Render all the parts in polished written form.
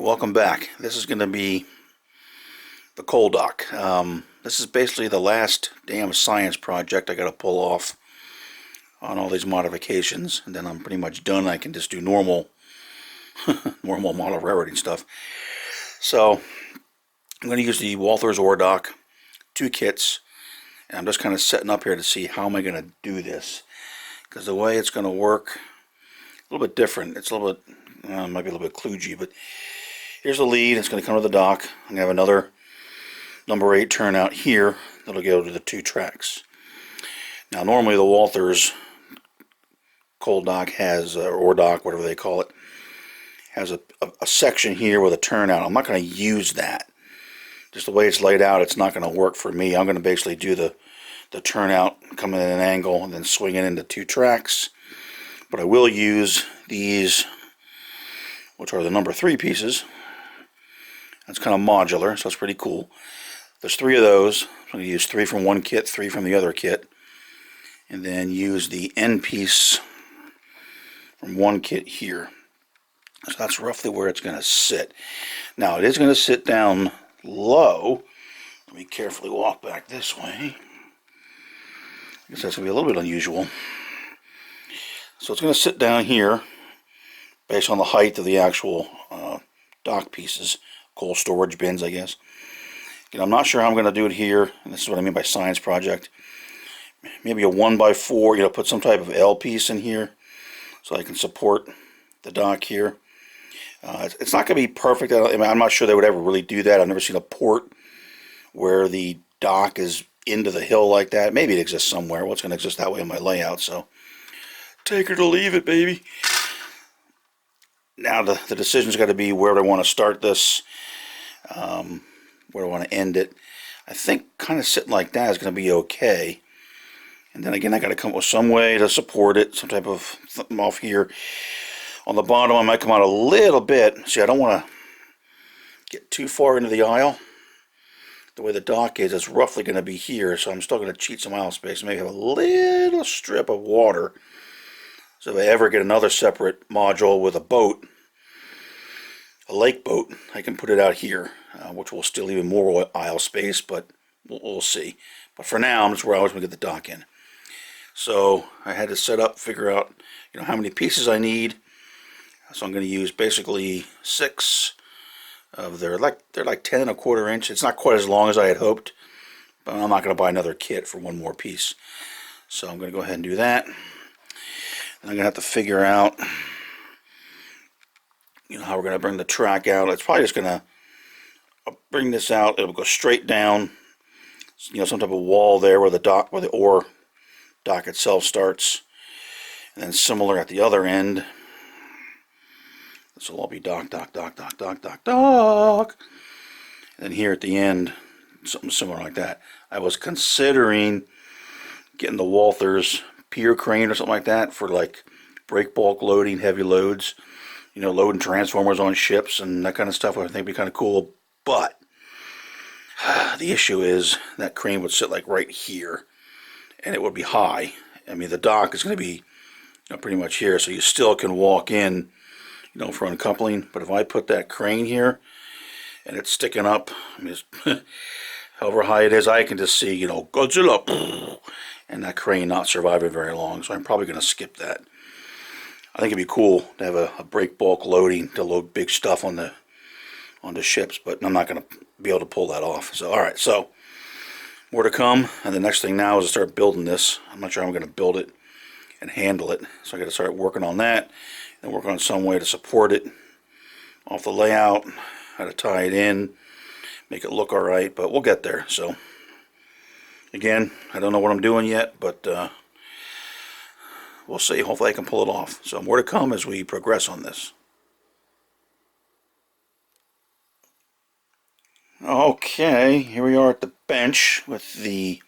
Alright, welcome back. This is going to be the coal dock. This is basically the last damn science project I got to pull off on all these modifications, and then I'm pretty much done. I can just do normal normal model railroading stuff. So I'm going to use the Walthers Ore Dock, 2 kits, and I'm just kind of setting up here to see how am I going to do this, because the way it's going to work a little bit different. It's a little bit might be a little bit kludgy, but here's the lead. It's going to come to the dock. I'm going to have another number 8 turnout here that'll go to the 2 tracks. Now normally the Walthers Coal Dock has, or Ore Dock, whatever they call it, has a section here with a turnout. I'm not going to use that. Just the way it's laid out, it's not going to work for me. I'm going to basically do the turnout, come in at an angle, and then swing it into 2 tracks. But I will use these, which are the number 3 pieces. That's kind of modular, so it's pretty cool. There's 3 of those. I'm going to use 3 from one kit, 3 from the other kit, and then use the end piece from one kit here. So that's roughly where it's going to sit. Now it is going to sit down low. Let me carefully walk back this way. I guess that's going to be a little bit unusual. So it's going to sit down here based on the height of the actual dock pieces, coal storage bins, I guess. Again, I'm not sure how I'm going to do it here, and this is what I mean by science project. Maybe a 1x4, put some type of L piece in here so I can support the dock here. It's not going to be perfect. I'm not sure they would ever really do that. I've never seen a port where the dock is into the hill like that. Maybe it exists somewhere. Well, it's going to exist that way in my layout, so take it or leave it, baby. Now the decision's got to be where do I want to start this, where do I want to end it. I think kind of sitting like that is going to be okay. And then again, I got to come up with some way to support it, some type of something off here. On the bottom, I might come out a little bit. See, I don't want to get too far into the aisle. The way the dock is, it's roughly going to be here, so I'm still going to cheat some aisle space. Maybe have a little strip of water. So if I ever get another separate module with a boat, a lake boat, I can put it out here, which will still leave more aisle space, but we'll see. But for now, I'm just where I always want to get the dock in. So I had to set up, figure out, how many pieces I need. So I'm going to use basically 6 of they're like 10 1/4 inch. It's not quite as long as I had hoped, but I'm not going to buy another kit for one more piece. So I'm going to go ahead and do that. And I'm going to have to figure out, how we're going to bring the track out. It's probably just going to bring this out. It'll go straight down, some type of wall there where the ore dock itself starts. And then similar at the other end. This will all be dock. And then here at the end, something similar like that. I was considering getting the Walthers pier crane or something like that for like break bulk loading, heavy loads, loading transformers on ships and that kind of stuff. I think would be kind of cool. But the issue is that crane would sit like right here, and it would be high. I mean, the dock is going to be pretty much here, so you still can walk in, for uncoupling. But if I put that crane here and it's sticking up, I mean, however high it is, I can just see, Godzilla, and that crane not surviving very long. So I'm probably going to skip that. I think it'd be cool to have a break bulk loading to load big stuff on the ships, but I'm not going to be able to pull that off. So all right, so more to come, and the next thing now is to start building this. I'm not sure I'm going to build it and handle it, so I got to start working on that and work on some way to support it off the layout, how to tie it in, make it look all right, but we'll get there. So again, I don't know what I'm doing yet, but we'll see. Hopefully I can pull it off. So more to come as we progress on this. Okay, here we are at the bench with the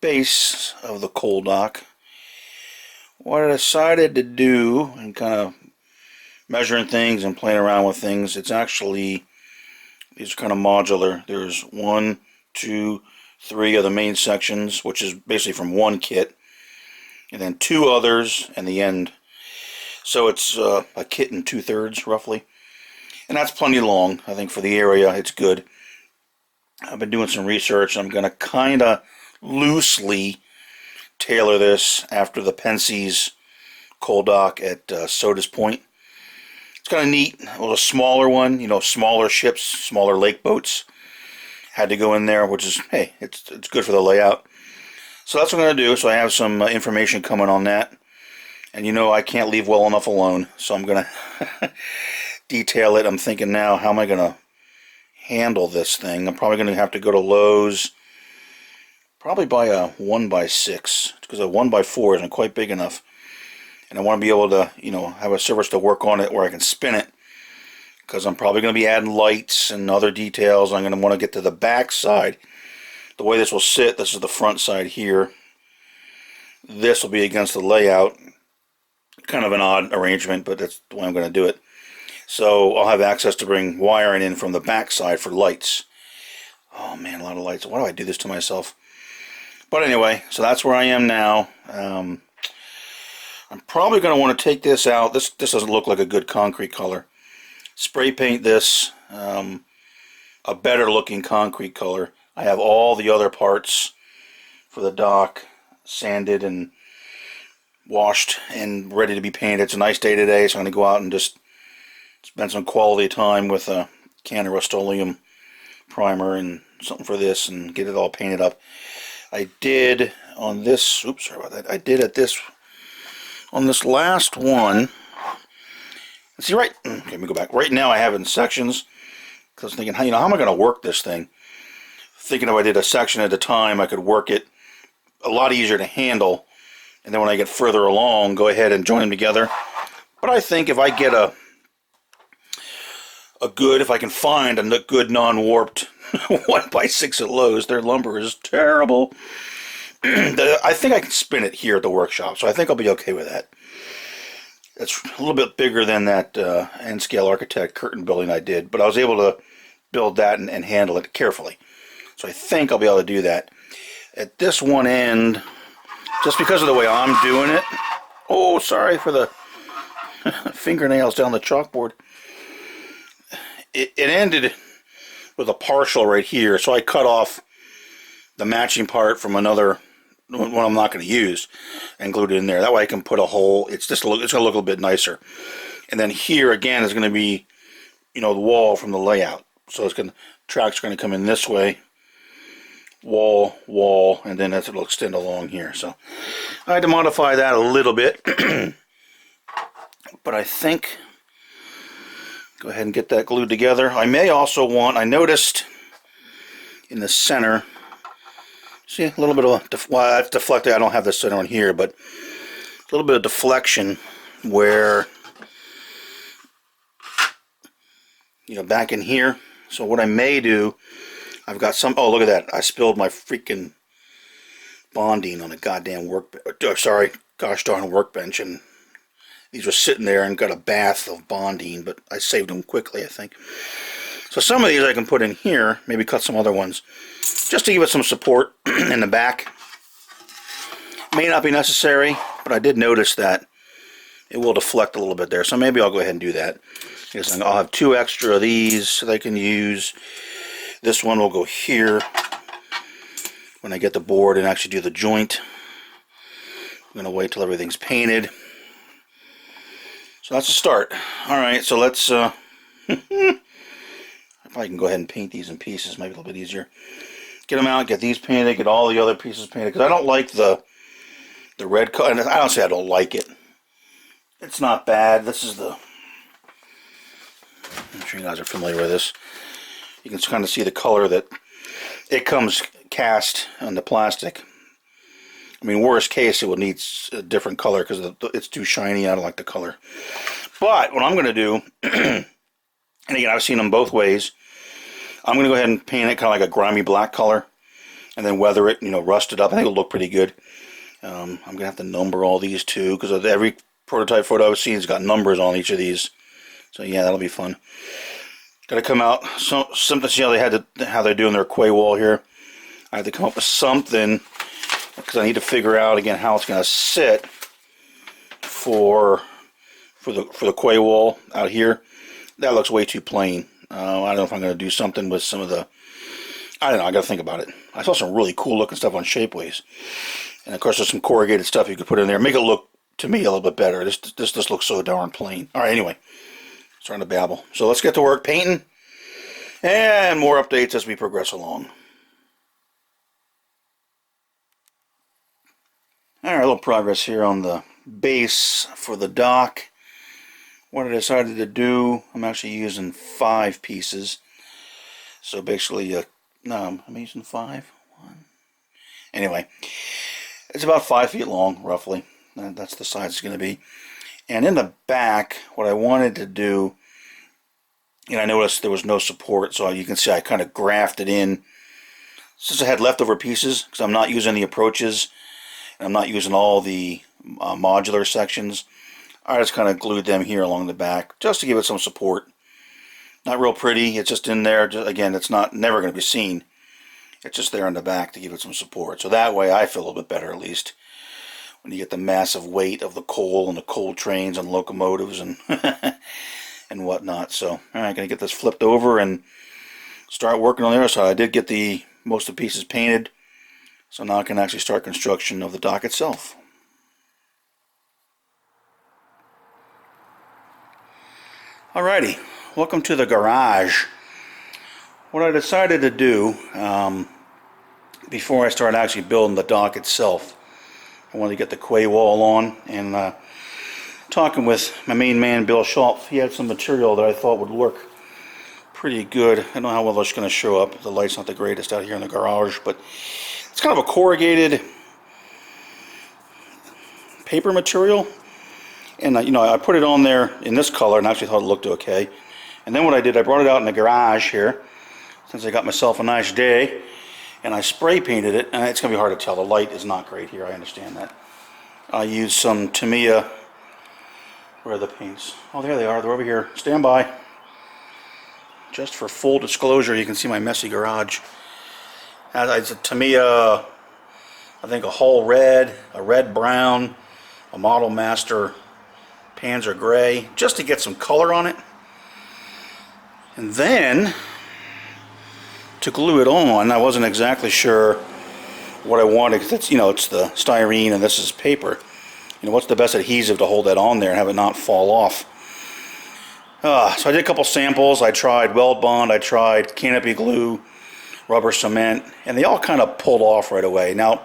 base of the coal dock. What I decided to do, and kind of measuring things and playing around with things, it's actually, these are kind of modular. There's 1, 2, 3 of the main sections, which is basically from one kit, and then 2 others and the end. So it's a kit and 2/3 roughly. And that's plenty long. I think for the area, it's good. I've been doing some research. I'm going to kind of loosely tailor this after the Penske's Coal Dock at Soda's Point. It's kind of neat. It was a smaller one, you know, smaller ships, smaller lake boats had to go in there, which is, hey, it's good for the layout. So that's what I'm going to do. So I have some information coming on that. And you know I can't leave well enough alone. So I'm going to detail it. I'm thinking now, how am I going to handle this thing? I'm probably going to have to go to Lowe's. Probably buy a 1x6. Because a 1x4 isn't quite big enough. And I want to be able to, you know, have a surface to work on it where I can spin it. Because I'm probably going to be adding lights and other details. I'm going to want to get to the back side. The way this will sit, this is the front side here. This will be against the layout. Kind of an odd arrangement, but that's the way I'm going to do it. So I'll have access to bring wiring in from the back side for lights. Oh man, a lot of lights. Why do I do this to myself? But anyway, so that's where I am now. I'm probably going to want to take this out. This doesn't look like a good concrete color. Spray paint this a better looking concrete color. I have all the other parts for the dock sanded and washed and ready to be painted. It's a nice day today, so I'm going to go out and just spend some quality time with a can of Rust-Oleum primer and something for this and get it all painted up. I did on this, oops, sorry about that. I did on this last one. See, right, okay, let me go back. Right now I have it in sections, because I was thinking, you know, how am I going to work this thing? Thinking if I did a section at a time, I could work it a lot easier to handle, and then when I get further along, go ahead and join them together. But I think if I get if I can find a good non-warped 1x6 at Lowe's, their lumber is terrible. I think I can spin it here at the workshop, so I think I'll be okay with that. It's a little bit bigger than that N-scale Architect curtain building I did, but I was able to build that and handle it carefully. So I think I'll be able to do that. At this one end, just because of the way I'm doing it, oh, sorry for the fingernails down the chalkboard. It ended with a partial right here, so I cut off the matching part from another one I'm not going to use and glued it in there. That way I can put a hole. It's going to look a little bit nicer. And then here again is going to be, you know, the wall from the layout. So it's going to, tracks are going to come in this way, wall, and then it'll extend along here. So I had to modify that a little bit, but I think go ahead and get that glued together. I may also want, I noticed in the center. See, a little bit of, well, it's deflected. I don't have the center on here, but a little bit of deflection where, you know, back in here. So what I may do, I've got some, oh, look at that. I spilled my freaking bonding on a goddamn gosh darn workbench, and these were sitting there and got a bath of bonding, but I saved them quickly, I think. So some of these I can put in here, maybe cut some other ones, just to give it some support in the back. May not be necessary, but I did notice that it will deflect a little bit there, so maybe I'll go ahead and do that. Because I'll have 2 extra of these that I can use. This one will go here when I get the board and actually do the joint. I'm going to wait till everything's painted. So that's a start. Alright, so let's I probably can go ahead and paint these in pieces, maybe a little bit easier. Get them out, get these painted, get all the other pieces painted, because I don't like the red color. And I don't say I don't like it. It's not bad. This is the, I'm sure you guys are familiar with this. You can kind of see the color that it comes cast on the plastic. I mean, worst case, it would need a different color because it's too shiny. I don't like the color. But what I'm going to do, and again, I've seen them both ways. I'm going to go ahead and paint it kind of like a grimy black color, and then weather it, you know, rust it up. I think it'll look pretty good. I'm going to have to number all these too, because every prototype photo I've seen has got numbers on each of these. So yeah, that'll be fun. Got to come out something. See how they're doing their quay wall here. I have to come up with something because I need to figure out again how it's going to sit for the quay wall out here. that looks way too plain. I don't know if I'm going to do something with some of the, I don't know, I got to think about it. I saw some really cool looking stuff on Shapeways. And of course there's some corrugated stuff you could put in there. Make it look, to me, a little bit better. This just looks so darn plain. Alright, anyway. Starting to babble. So let's get to work painting. And more updates as we progress along. Alright, a little progress here on the base for the dock. What I decided to do, I'm actually using 5 pieces. So basically, no, I'm using 5. Anyway, it's about 5 feet long, roughly. That's the size it's going to be. And in the back, what I wanted to do, and I noticed there was no support, so you can see I kind of grafted in. Since I had leftover pieces, because I'm not using the approaches, and I'm not using all the modular sections, I just kind of glued them here along the back, just to give it some support. Not real pretty, it's just in there. Again, it's never going to be seen. It's just there in the back to give it some support. So that way I feel a little bit better, at least, when you get the massive weight of the coal and the coal trains and locomotives and and whatnot. So, all right, going to get this flipped over and start working on the other side. I did get most of the pieces painted, so now I can actually start construction of the dock itself. Alrighty, welcome to the garage. What I decided to do before I started actually building the dock itself, I wanted to get the quay wall on, and talking with my main man Bill Schopf, he had some material that I thought would work pretty good. I don't know how well it's going to show up. The light's not the greatest out here in the garage, but it's kind of a corrugated paper material. And you know, I put it on there in this color and actually thought it looked okay. And then what I did, I brought it out in the garage here, since I got myself a nice day, and I spray painted it. And it's going to be hard to tell. The light is not great here, I understand that. I used some Tamiya. Where are the paints? Oh, there they are. They're over here. Stand by. Just for full disclosure, you can see my messy garage. It's a Tamiya, I think a Hull Red, a Red Brown, a Model Master Panzer Gray, just to get some color on it. And then, to glue it on, I wasn't exactly sure what I wanted, because it's, you know, it's the styrene and this is paper. You know, what's the best adhesive to hold that on there and have it not fall off? So I did a couple samples. I tried weld bond, I tried canopy glue, rubber cement, and they all kind of pulled off right away. Now,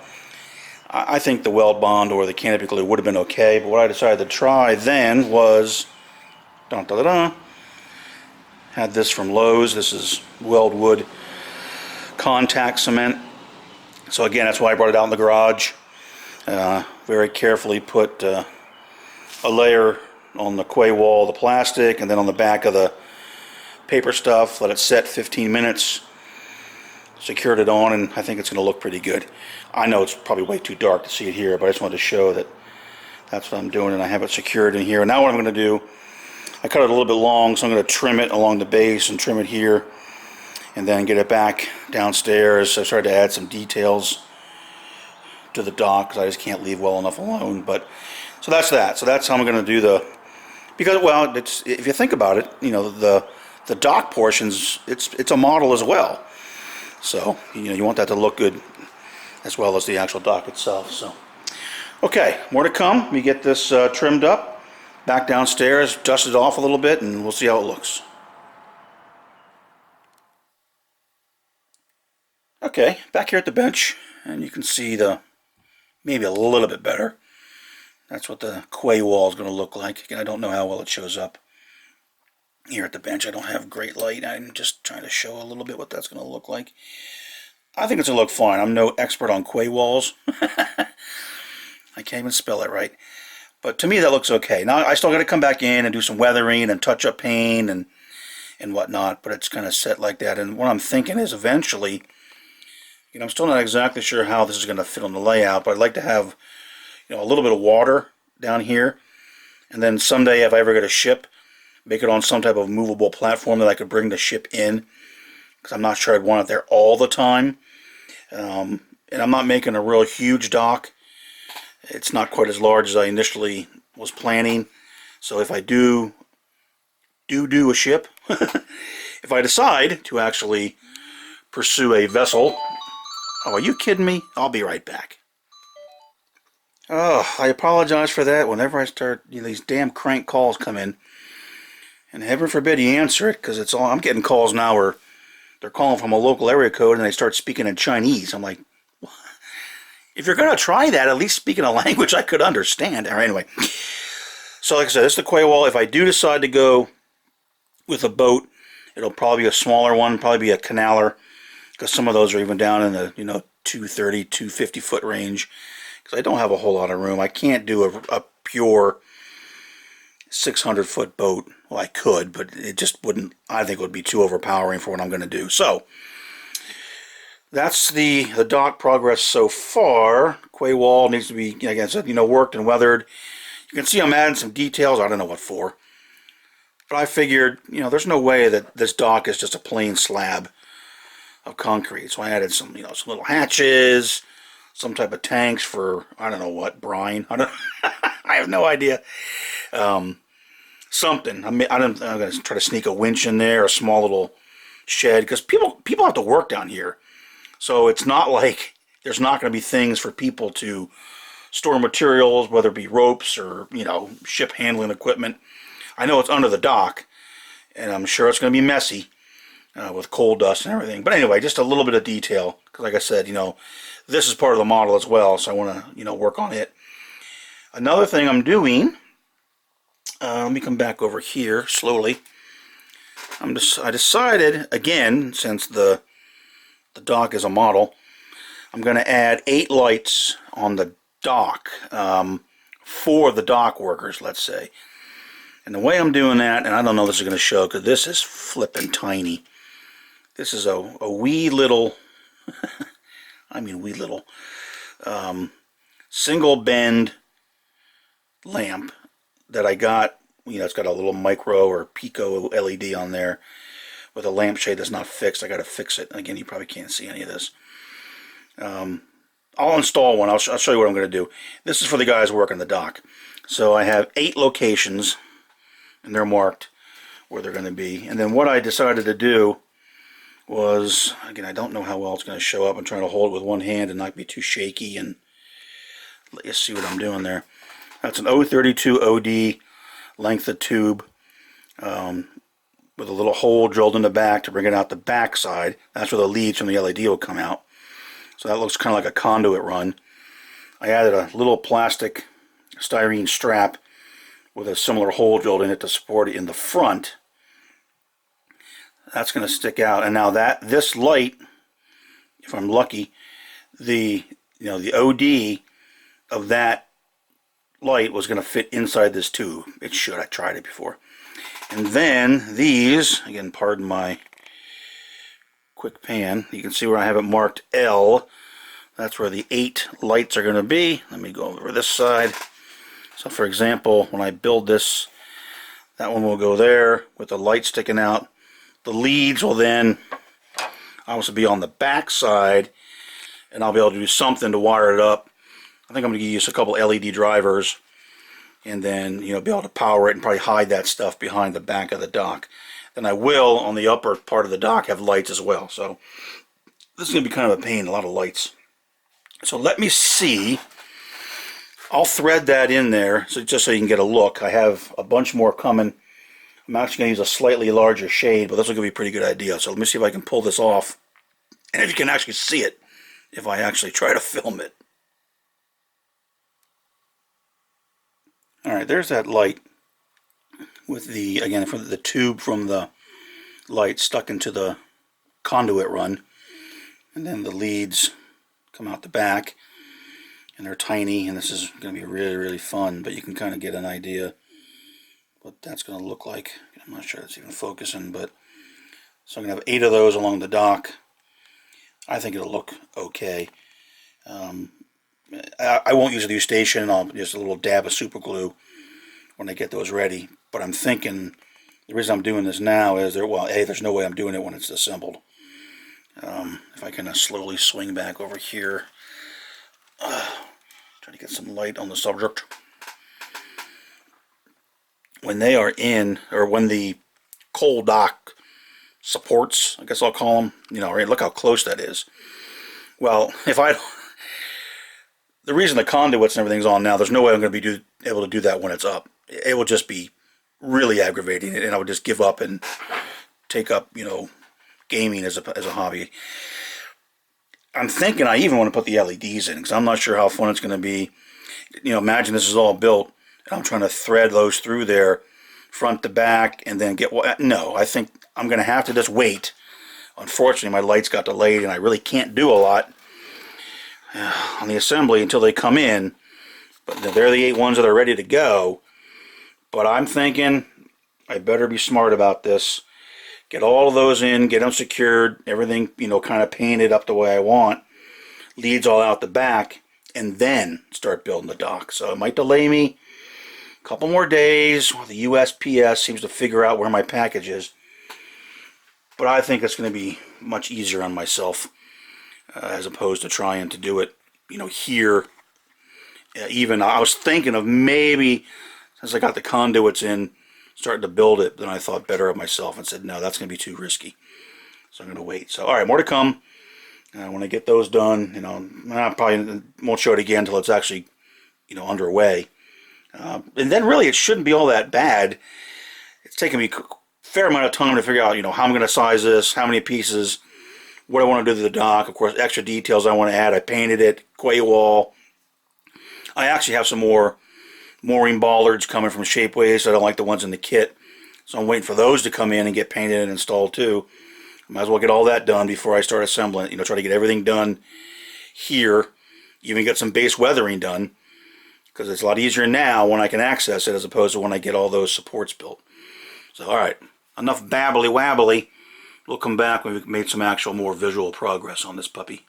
I think the weld bond or the canopy glue would have been okay, but what I decided to try then was, had this from Lowe's. This is Weldwood contact cement. So again, that's why I brought it out in the garage. Very carefully put a layer on the quay wall, the plastic, and then on the back of the paper stuff. Let it set 15 minutes. Secured it on, and I think it's going to look pretty good. I know it's probably way too dark to see it here, but I just wanted to show that that's what I'm doing, and I have it secured in here. Now what I'm going to do, I cut it a little bit long, so I'm going to trim it along the base and trim it here, and then get it back downstairs. I started to add some details to the dock because I just can't leave well enough alone. But so that's that. So that's how I'm going to do the, because, well, it's, if you think about it, you know, the dock portions, it's a model as well. So, you know, you want that to look good as well as the actual dock itself. So, okay, more to come. We get this trimmed up, back downstairs, dust it off a little bit, and we'll see how it looks. Okay, back here at the bench, and you can see maybe a little bit better. That's what the quay wall is going to look like. Again, I don't know how well it shows up here at the bench. I don't have great light. I'm just trying to show a little bit what that's going to look like. I think it's going to look fine. I'm no expert on quay walls. I can't even spell it right. But to me, that looks okay. Now, I still got to come back in and do some weathering and touch-up paint and whatnot, but it's kind of set like that. And what I'm thinking is eventually, you know, I'm still not exactly sure how this is going to fit on the layout, but I'd like to have, you know, a little bit of water down here. And then someday, if I ever get a ship, make it on some type of movable platform that I could bring the ship in, because I'm not sure I'd want it there all the time. And I'm not making a real huge dock. It's not quite as large as I initially was planning. So if I do do a ship, if I decide to actually pursue a vessel. Oh, are you kidding me? I'll be right back. Oh, I apologize for that. Whenever I start, these damn crank calls come in, and heaven forbid you answer it, because it's all, I'm getting calls now where they're calling from a local area code and they start speaking in Chinese. I'm like, if you're going to try that, at least speak in a language I could understand. Or anyway, so like I said, this is the quay wall. If I do decide to go with a boat, it'll probably be a smaller one, probably be a canaler, because some of those are even down in the 230, 250 foot range. Because I don't have a whole lot of room. I can't do a pure 600 foot boat. Well, I could, but it just wouldn't. I think it would be too overpowering for what I'm going to do. So that's the dock progress so far. Quay wall needs to be, like I said, worked and weathered. You can see I'm adding some details. I don't know what for. But I figured, there's no way that this dock is just a plain slab of concrete. So I added some, some little hatches, some type of tanks for, I don't know what, brine. I have no idea. Something. I'm going to try to sneak a winch in there, a small little shed, because people have to work down here. So it's not like there's not going to be things for people to store materials, whether it be ropes or, ship handling equipment. I know it's under the dock, and I'm sure it's going to be messy with coal dust and everything. But anyway, just a little bit of detail, because like I said, this is part of the model as well, so I want to, work on it. Another thing I'm doing, let me come back over here slowly. I decided, again, since the dock is a model, I'm going to add 8 lights on the dock for the dock workers, let's say. And the way I'm doing that, and I don't know if this is going to show because this is flipping tiny. This is a wee little, I mean wee little, single bend lamp that I got. It's got a little micro or pico LED on there with a lampshade that's not fixed. I got to fix it. Again, you probably can't see any of this. I'll install one. I'll show you what I'm going to do. This is for the guys working the dock. So I have 8 locations, and they're marked where they're going to be. And then what I decided to do was, again, I don't know how well it's going to show up. I'm trying to hold it with one hand and not be too shaky, and let you see what I'm doing there. That's an 032 OD length of tube with a little hole drilled in the back to bring it out the back side. That's where the leads from the LED will come out. So that looks kind of like a conduit run. I added a little plastic styrene strap with a similar hole drilled in it to support it in the front. That's going to stick out. And now this light, if I'm lucky, the OD of that light was going to fit inside this tube. It should. I tried it before. And then these, again, pardon my quick pan, you can see where I have it marked L. That's where the 8 lights are going to be. Let me go over this side. So for example, when I build this, that one will go there with the light sticking out. The leads will then obviously be on the back side, and I'll be able to do something to wire it up. I think I'm going to use a couple LED drivers, and then be able to power it and probably hide that stuff behind the back of the dock. Then I will, on the upper part of the dock, have lights as well. So this is going to be kind of a pain, a lot of lights. So let me see. I'll thread that in there just so you can get a look. I have a bunch more coming. I'm actually going to use a slightly larger shade, but this will give you a pretty good idea. So let me see if I can pull this off, and if you can actually see it, if I actually try to film it. Alright, there's that light with the, again, for the tube from the light stuck into the conduit run, and then the leads come out the back, and they're tiny, and this is going to be really, really fun, but you can kind of get an idea what that's going to look like. I'm not sure it's even focusing, but so I'm going to have 8 of those along the dock. I think it'll look okay. I won't use a new station. I'll just a little dab of super glue when I get those ready. But I'm thinking the reason I'm doing this now is there's no way I'm doing it when it's assembled. If I can slowly swing back over here, try to get some light on the subject. When they are in, or when the coal dock supports, I guess I'll call them. You know, right? Look how close that is. Well, the reason the conduits and everything's on now, there's no way I'm going to be able to do that when it's up. It will just be really aggravating, and I would just give up and take up, you know, gaming as a hobby. I'm thinking I even want to put the LEDs in, because I'm not sure how fun it's going to be. You know, imagine this is all built, and I'm trying to thread those through there, front to back, and then get... No, I think I'm going to have to just wait. Unfortunately, my lights got delayed, and I really can't do a lot on the assembly until they come in. But they're the 8 ones that are ready to go. But I'm thinking I better be smart about this. Get all of those in, get them secured, everything, you know, kind of painted up the way I want. Leads all out the back, and then start building the dock. So it might delay me a couple more days. The USPS seems to figure out where my package is. But I think it's going to be much easier on myself as opposed to trying to do it, you know, here. Even I was thinking of maybe, since I got the conduits in, starting to build it, then I thought better of myself and said, no, that's going to be too risky. So I'm going to wait. So, all right, more to come. When I get those done, you know, I probably won't show it again until it's actually, you know, underway. And then really it shouldn't be all that bad. It's taken me a fair amount of time to figure out, you know, how I'm going to size this, how many pieces, what I want to do to the dock. Of course, extra details I want to add. I painted it, quay wall. I actually have some more mooring bollards coming from Shapeways. I don't like the ones in the kit. So I'm waiting for those to come in and get painted and installed too. Might as well get all that done before I start assembling. You know, try to get everything done here. Even get some base weathering done. Because it's a lot easier now when I can access it as opposed to when I get all those supports built. So, alright. Enough babbly wabbly. We'll come back when we've made some actual more visual progress on this puppy.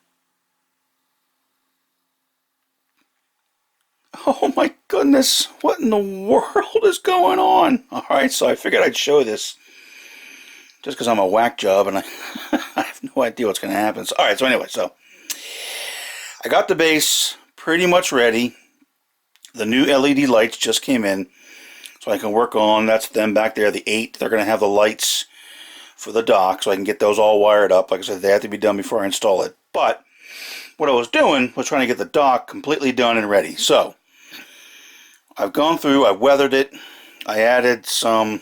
Oh my goodness, what in the world is going on? Alright, so I figured I'd show this just because I'm a whack job and I have no idea what's going to happen. So, alright, so anyway, so I got the base pretty much ready. The new LED lights just came in, so I can work on, that's them back there, the 8. They're going to have the lights for the dock, so I can get those all wired up. Like I said, they have to be done before I install it. But what I was doing was trying to get the dock completely done and ready. So I've gone through, I weathered it, I added some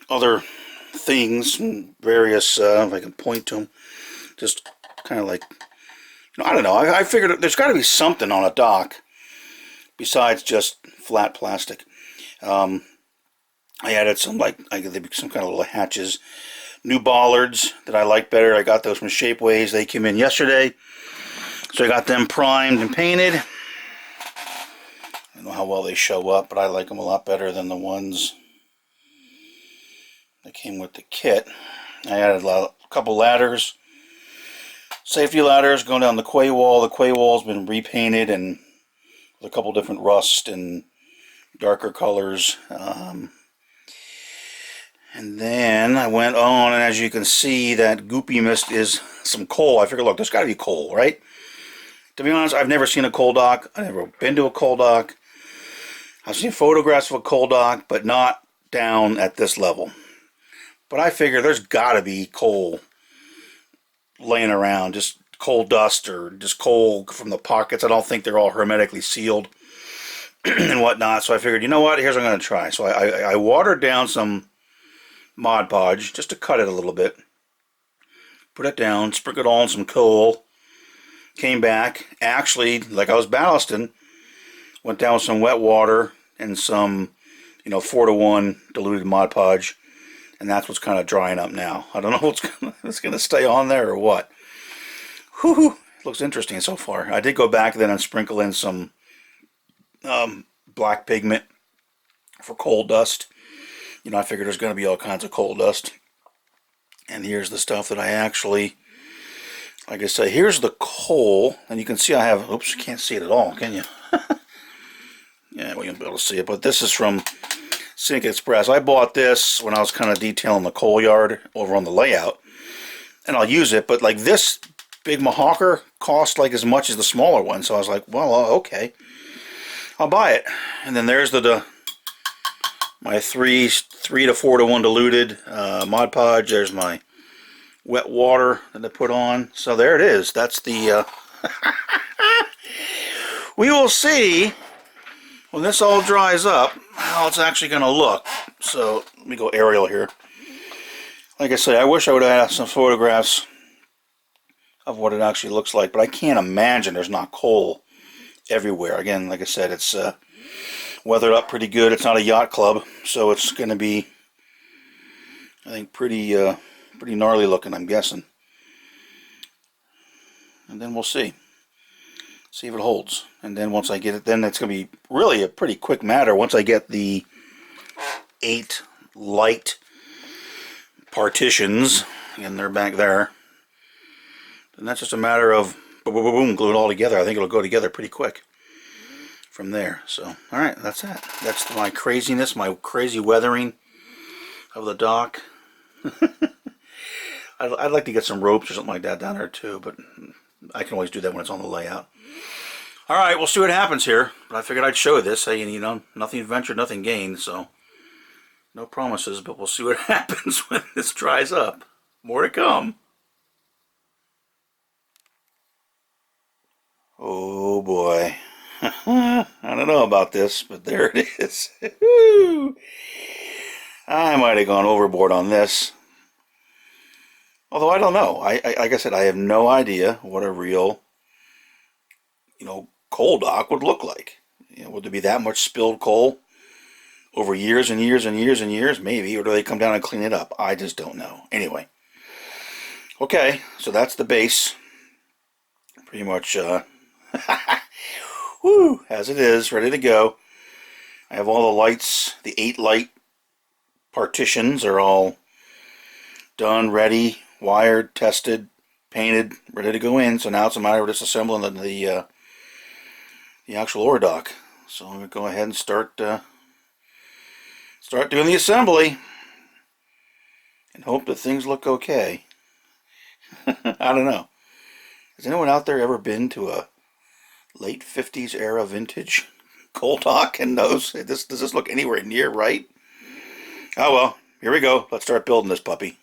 other things, various, if I can point to them, just kind of like, I don't know, I figured there's got to be something on a dock besides just flat plastic. I added some, like, some kind of little hatches, new bollards that I like better. I got those from Shapeways. They came in yesterday, so I got them primed and painted. I don't know how well they show up, but I like them a lot better than the ones that came with the kit. I added a couple ladders, safety ladders going down the quay wall. The quay wall's been repainted and with a couple different rust and darker colors. And then I went on, and as you can see, that goopy mist is some coal. I figured, look, there's got to be coal, right? To be honest, I've never seen a coal dock. I've never been to a coal dock. I've seen photographs of a coal dock, but not down at this level. But I figure there's got to be coal laying around, just coal dust or just coal from the pockets. I don't think they're all hermetically sealed and whatnot. So I figured, you know what, here's what I'm going to try. So I watered down some Mod Podge just to cut it a little bit. Put it down, sprinkled on some coal. Came back, actually, like I was ballasting, went down with some wet water and some, 4-to-1 diluted Mod Podge. And that's what's kind of drying up now. I don't know what's going to stay on there or what. Whew, looks interesting so far. I did go back then and sprinkle in some black pigment for coal dust. I figured there's going to be all kinds of coal dust. And here's the stuff that I actually, like I say, here's the coal. And you can see I have, oops, you can't see it at all, can you? Yeah, we won't be able to see it. But this is from Sink Express. I bought this when I was kind of detailing the coal yard over on the layout. And I'll use it, but like this big Mahawker cost like as much as the smaller one. So I was like, well, okay, I'll buy it. And then there's the my 3 to 4 to 1 diluted Mod Podge. There's my wet water that I put on. So there it is. That's the... we will see when this all dries up how it's actually going to look. So let me go aerial here. Like I said, I wish I would have had some photographs of what it actually looks like, but I can't imagine there's not coal everywhere. Again, like I said, it's weathered up pretty good. It's not a yacht club, so it's going to be, I think, pretty gnarly looking, I'm guessing. And then we'll see if it holds. And then once I get it, then it's going to be really a pretty quick matter. Once I get the 8 light partitions, and they're back there, and that's just a matter of boom, boom, boom, glue it all together. I think it'll go together pretty quick from there. So, all right, that's that. That's my craziness, my crazy weathering of the dock. I'd like to get some ropes or something like that down there too, but I can always do that when it's on the layout. All right, we'll see what happens here. But I figured I'd show this. Hey, you know, nothing ventured, nothing gained. So, no promises, but we'll see what happens when this dries up. More to come. Oh boy. I don't know about this, but there it is. I might have gone overboard on this. Although I don't know. Like I said, I have no idea what a real, coal dock would look like. Would there be that much spilled coal over years and years and years and years? Maybe. Or do they come down and clean it up? I just don't know. Anyway. Okay, so that's the base. Pretty much, woo, as it is, ready to go. I have all the lights, the 8 light partitions are all done, ready, wired, tested, painted, ready to go in. So now it's a matter of just assembling the actual ore dock. So I'm going to go ahead and start doing the assembly and hope that things look okay. I don't know. Has anyone out there ever been to a late 50s era vintage coal dock and knows does this look anywhere near right? Oh well, here we go. Let's start building this puppy.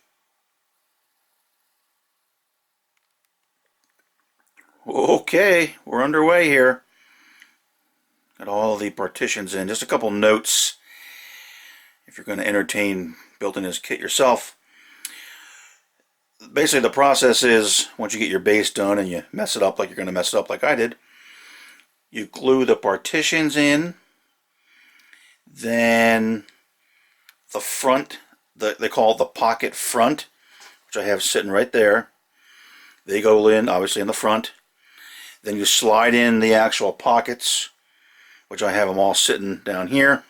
Okay, we're underway here. Got all the partitions in. Just a couple notes if you're going to entertain building this kit yourself. Basically, the process is once you get your base done and you mess it up like you're going to mess it up like I did, you glue the partitions in. Then the front, they call it the pocket front, which I have sitting right there. They go in, obviously, in the front. Then you slide in the actual pockets, which I have them all sitting down here.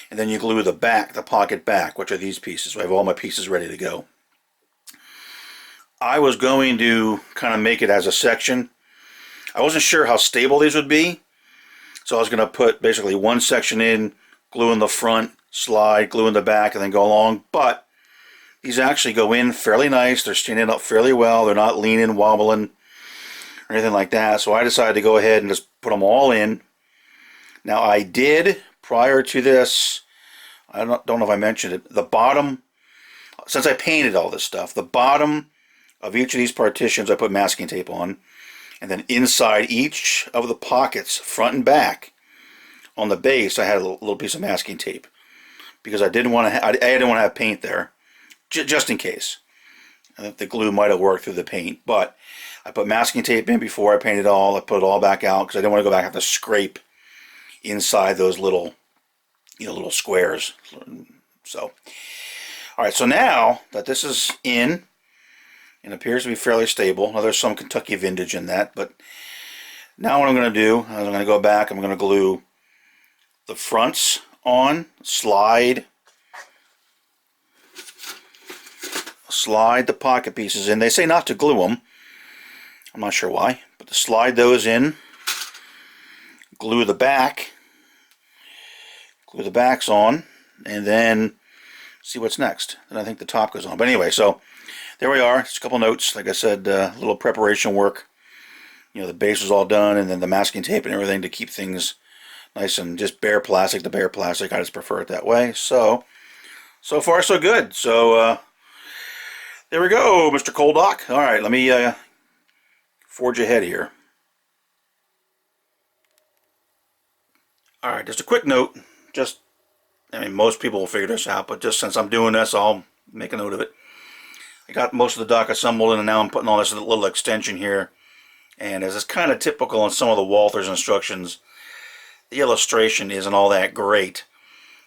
And then you glue the back, the pocket back, which are these pieces. So I have all my pieces ready to go. I was going to kind of make it as a section. I wasn't sure how stable these would be. So I was going to put basically one section in, glue in the front, slide, glue in the back, and then go along. But these actually go in fairly nice. They're standing up fairly well. They're not leaning, wobbling, or anything like that. So I decided to go ahead and just put them all in. Now I did, prior to this, I don't know if I mentioned it, the bottom, since I painted all this stuff, the bottom of each of these partitions I put masking tape on, and then inside each of the pockets, front and back, on the base I had a little piece of masking tape because I didn't want to. I didn't want to have paint there, just in case. I think the glue might have worked through the paint, but I put masking tape in before I painted it all. I put it all back out because I didn't want to go back and have to scrape inside those little, little squares. So, all right. So now that this is in. It appears to be fairly stable. Now there's some Kentucky vintage in that, but now what I'm going to do is I'm going to go back. I'm going to glue the fronts on, slide the pocket pieces in. They say not to glue them. I'm not sure why, but to slide those in, glue the back, glue the backs on, and then see what's next. Then I think the top goes on. But anyway, so there we are. Just a couple notes. Like I said, a little preparation work. The base was all done, and then the masking tape and everything to keep things Nice and just bare plastic to bare plastic. I just prefer it that way. So far so good. So there we go, Mr. Coal Dock. All right, let me forge ahead here. All right, just a quick note. I mean, most people will figure this out, but just since I'm doing this, I'll make a note of it. I got most of the dock assembled, and now I'm putting all this little extension here. And as is kind of typical in some of the Walthers instructions, the illustration isn't all that great.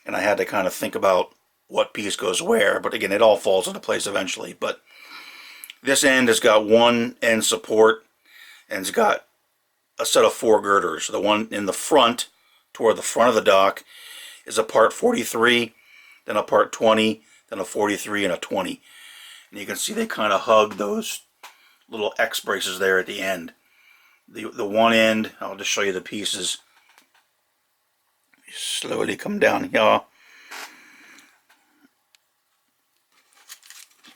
And I had to kind of think about what piece goes where. But again, it all falls into place eventually. But this end has got one end support, and it's got a set of 4 girders. The one in the front, toward the front of the dock, is a part 43, then a part 20, then a 43, and a 20. And you can see they kind of hug those little X braces there at the end. The one end, I'll just show you the pieces. Slowly come down here.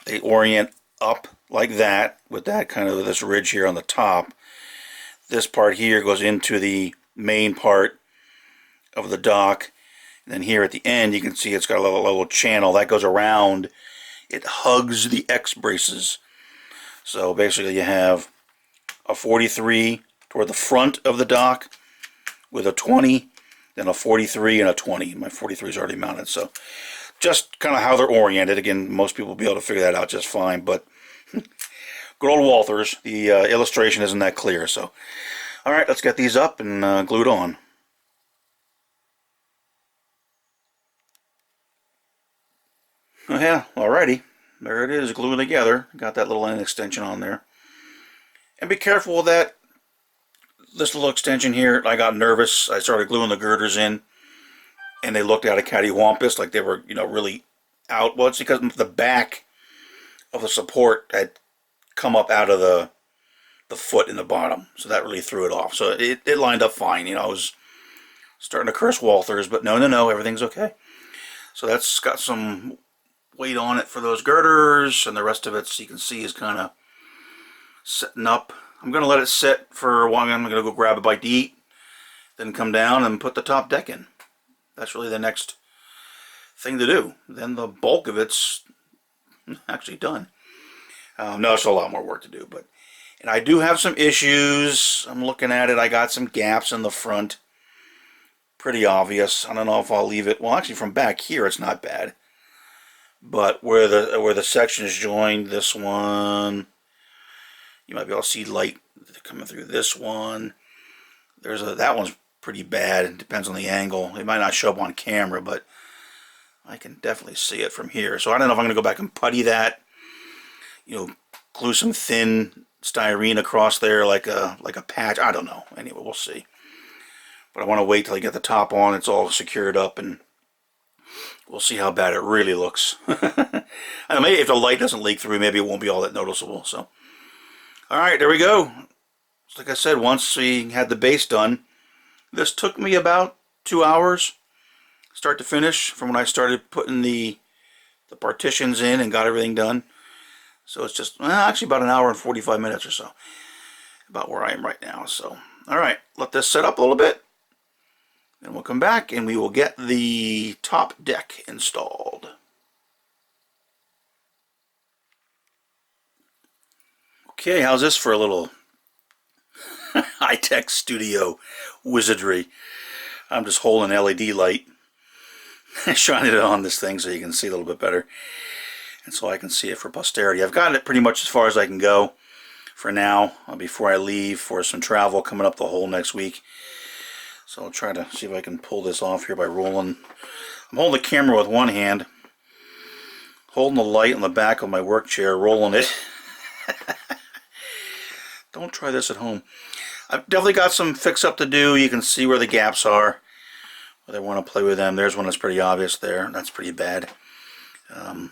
They orient up like that, with that kind of this ridge here on the top. This part here goes into the main part of the dock. And then here at the end, you can see it's got a little channel that goes around. It hugs the X braces. So basically you have a 43 toward the front of the dock with a 20, then a 43 and a 20. My 43 is already mounted, so just kind of how they're oriented. Again, most people will be able to figure that out just fine, but good old Walthers, the illustration isn't that clear. So, all right, let's get these up and glued on. Oh yeah, alrighty. There it is, gluing together. Got that little end extension on there. And be careful with that. This little extension here, I got nervous. I started gluing the girders in, and they looked out of cattywampus, like they were, you know, really out. Well, it's because the back of the support had come up out of the foot in the bottom, so that really threw it off. So it lined up fine. You know, I was starting to curse Walthers, but no, everything's okay. So that's got some weight on it for those girders, and the rest of it, you can see, is kind of setting up. I'm going to let it sit for a while. I'm going to go grab a bite to eat, then come down and put the top deck in. That's really the next thing to do. Then the bulk of it's actually done. No, it's a lot more work to do, and I do have some issues. I'm looking at it. I got some gaps in the front. Pretty obvious. I don't know if I'll leave it. Well, actually, from back here, it's not bad. But where the sections join, this one, you might be able to see light coming through this one. That one's pretty bad. It depends on the angle. It might not show up on camera, but I can definitely see it from here. So I don't know if I'm going to go back and putty that. You know, glue some thin styrene across there like a patch. I don't know. Anyway, we'll see. But I want to wait till I get the top on. It's all secured up, and we'll see how bad it really looks. I don't know, maybe if the light doesn't leak through, maybe it won't be all that noticeable. So, all right, there we go. Like I said, once we had the base done, this took me about 2 hours, start to finish, from when I started putting the partitions in and got everything done. So it's just actually about an hour and 45 minutes or so, about where I am right now. So, all right, let this set up a little bit. Then we'll come back and we will get the top deck installed. Okay, how's this for a little high-tech studio wizardry? I'm just holding an LED light, shining it on this thing so you can see a little bit better, and so I can see it for posterity. I've got it pretty much as far as I can go for now, before I leave for some travel coming up the whole next week. So I'll try to see if I can pull this off here by rolling. I'm holding the camera with one hand, holding the light on the back of my work chair, rolling it. Don't try this at home. I've definitely got some fix-up to do. You can see where the gaps are, whether I want to play with them. There's one that's pretty obvious there. That's pretty bad. I'm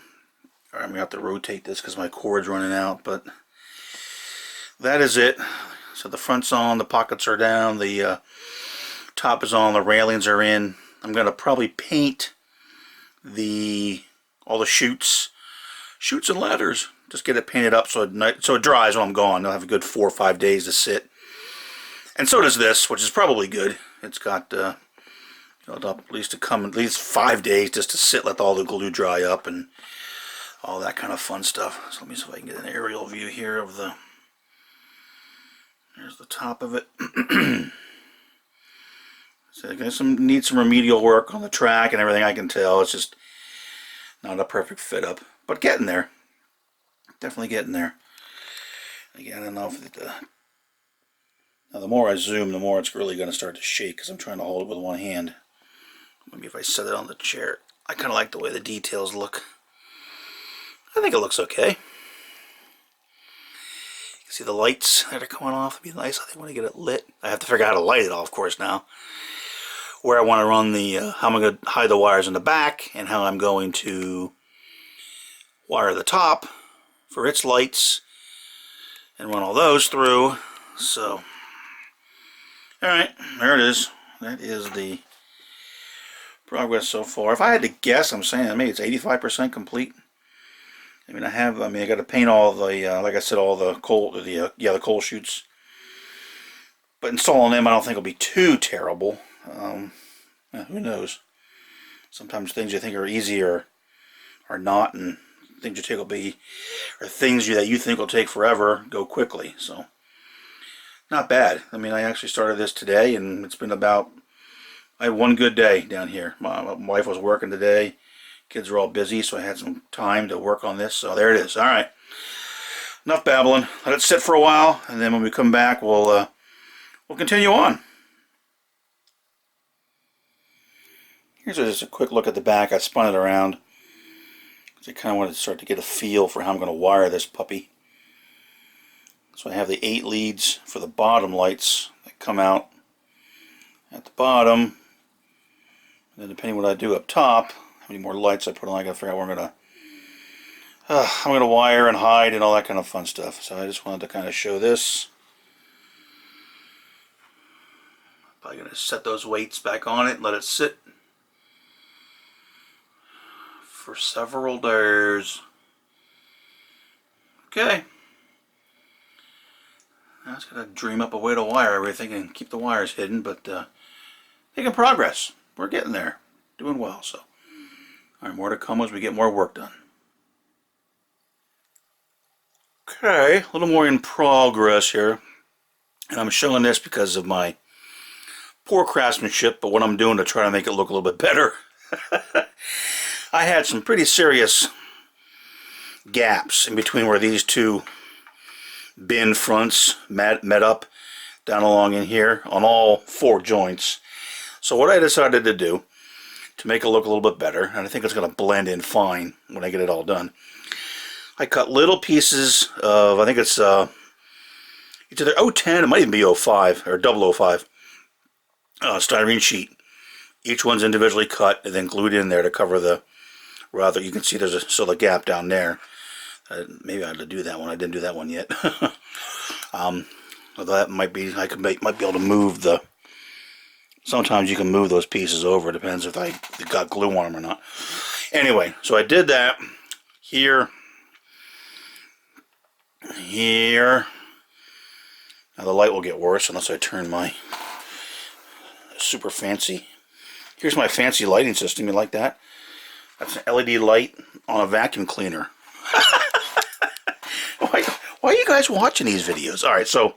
going to have to rotate this because my cord's running out, but that is it. So the front's on, the pockets are down, the top is on, the railings are in. I'm going to probably paint all the chutes and ladders. Just get it painted up so it dries when I'm gone. I'll have a good 4 or 5 days to sit. And so does this, which is probably good. It's got It'll at least to come at least 5 days just to sit, let all the glue dry up and all that kind of fun stuff. So let me see if I can get an aerial view here of the, there's the top of it. So needs some remedial work on the track and everything, I can tell. It's just not a perfect fit up, but getting there. Definitely getting there. Again, I don't know if now the more I zoom, the more it's really going to start to shake because I'm trying to hold it with one hand. Maybe if I set it on the chair. I kind of like the way the details look. I think it looks okay. You can see the lights that are coming off. It'd be nice, I think, when I get it lit. I have to figure out how to light it all, of course, now. Where I want to run the, how I'm going to hide the wires in the back, and how I'm going to wire the top for its lights, and run all those through. So, alright, there it is. That is the progress so far. If I had to guess, I'm saying maybe it's 85% complete. I mean, I got to paint all the, like I said, all the coal, the coal chutes. But installing them, I don't think will be too terrible. Who knows? Sometimes things you think are easier are not, and things you think will be, or things that you think will take forever go quickly. So, not bad. I mean, I actually started this today, and it's been about, I had one good day down here. My wife was working today. Kids are all busy, so I had some time to work on this. So there it is. All right. Enough babbling. Let it sit for a while, and then when we come back, we'll continue on. Here's just a quick look at the back. I spun it around because I kind of wanted to start to get a feel for how I'm going to wire this puppy. So I have the 8 leads for the bottom lights that come out at the bottom. And then depending on what I do up top, how many more lights I put on, I got to figure out where I'm going to wire and hide and all that kind of fun stuff. So I just wanted to kind of show this. Probably going to set those weights back on it and let it sit for several days. Okay. Now it's going to dream up a way to wire everything and keep the wires hidden, but making progress. We're getting there. Doing well, so. Alright, more to come as we get more work done. Okay, a little more in progress here. And I'm showing this because of my poor craftsmanship, but what I'm doing to try to make it look a little bit better. I had some pretty serious gaps in between where these two bin fronts met up down along in here on all 4 joints. So what I decided to do to make it look a little bit better, and I think it's going to blend in fine when I get it all done, I cut little pieces of, I think it's either 010, it might even be 05 or 005 styrene sheet. Each one's individually cut and then glued in there to cover the, rather, you can see there's still a gap down there. Maybe I had to do that one. I didn't do that one yet. Although that might be, might be able to move the, sometimes you can move those pieces over. It depends if I got glue on them or not. Anyway, so I did that here, here. Now the light will get worse unless I turn my super fancy. Here's my fancy lighting system. You like that? That's an LED light on a vacuum cleaner. Why are you guys watching these videos? Alright, so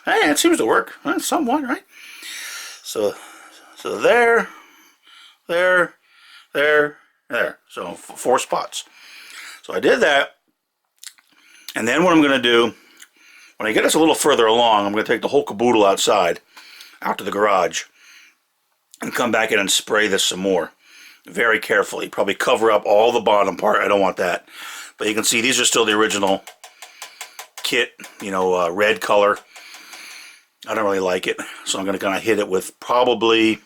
hey, it seems to work somewhat, right? So there. So 4 spots. So I did that, and then what I'm going to do, when I get us a little further along, I'm going to take the whole caboodle outside, out to the garage, and come back in and spray this some more, very carefully. Probably cover up all the bottom part. I don't want that, but you can see these are still the original kit, you know, red color. I don't really like it, so I'm going to kind of hit it with probably,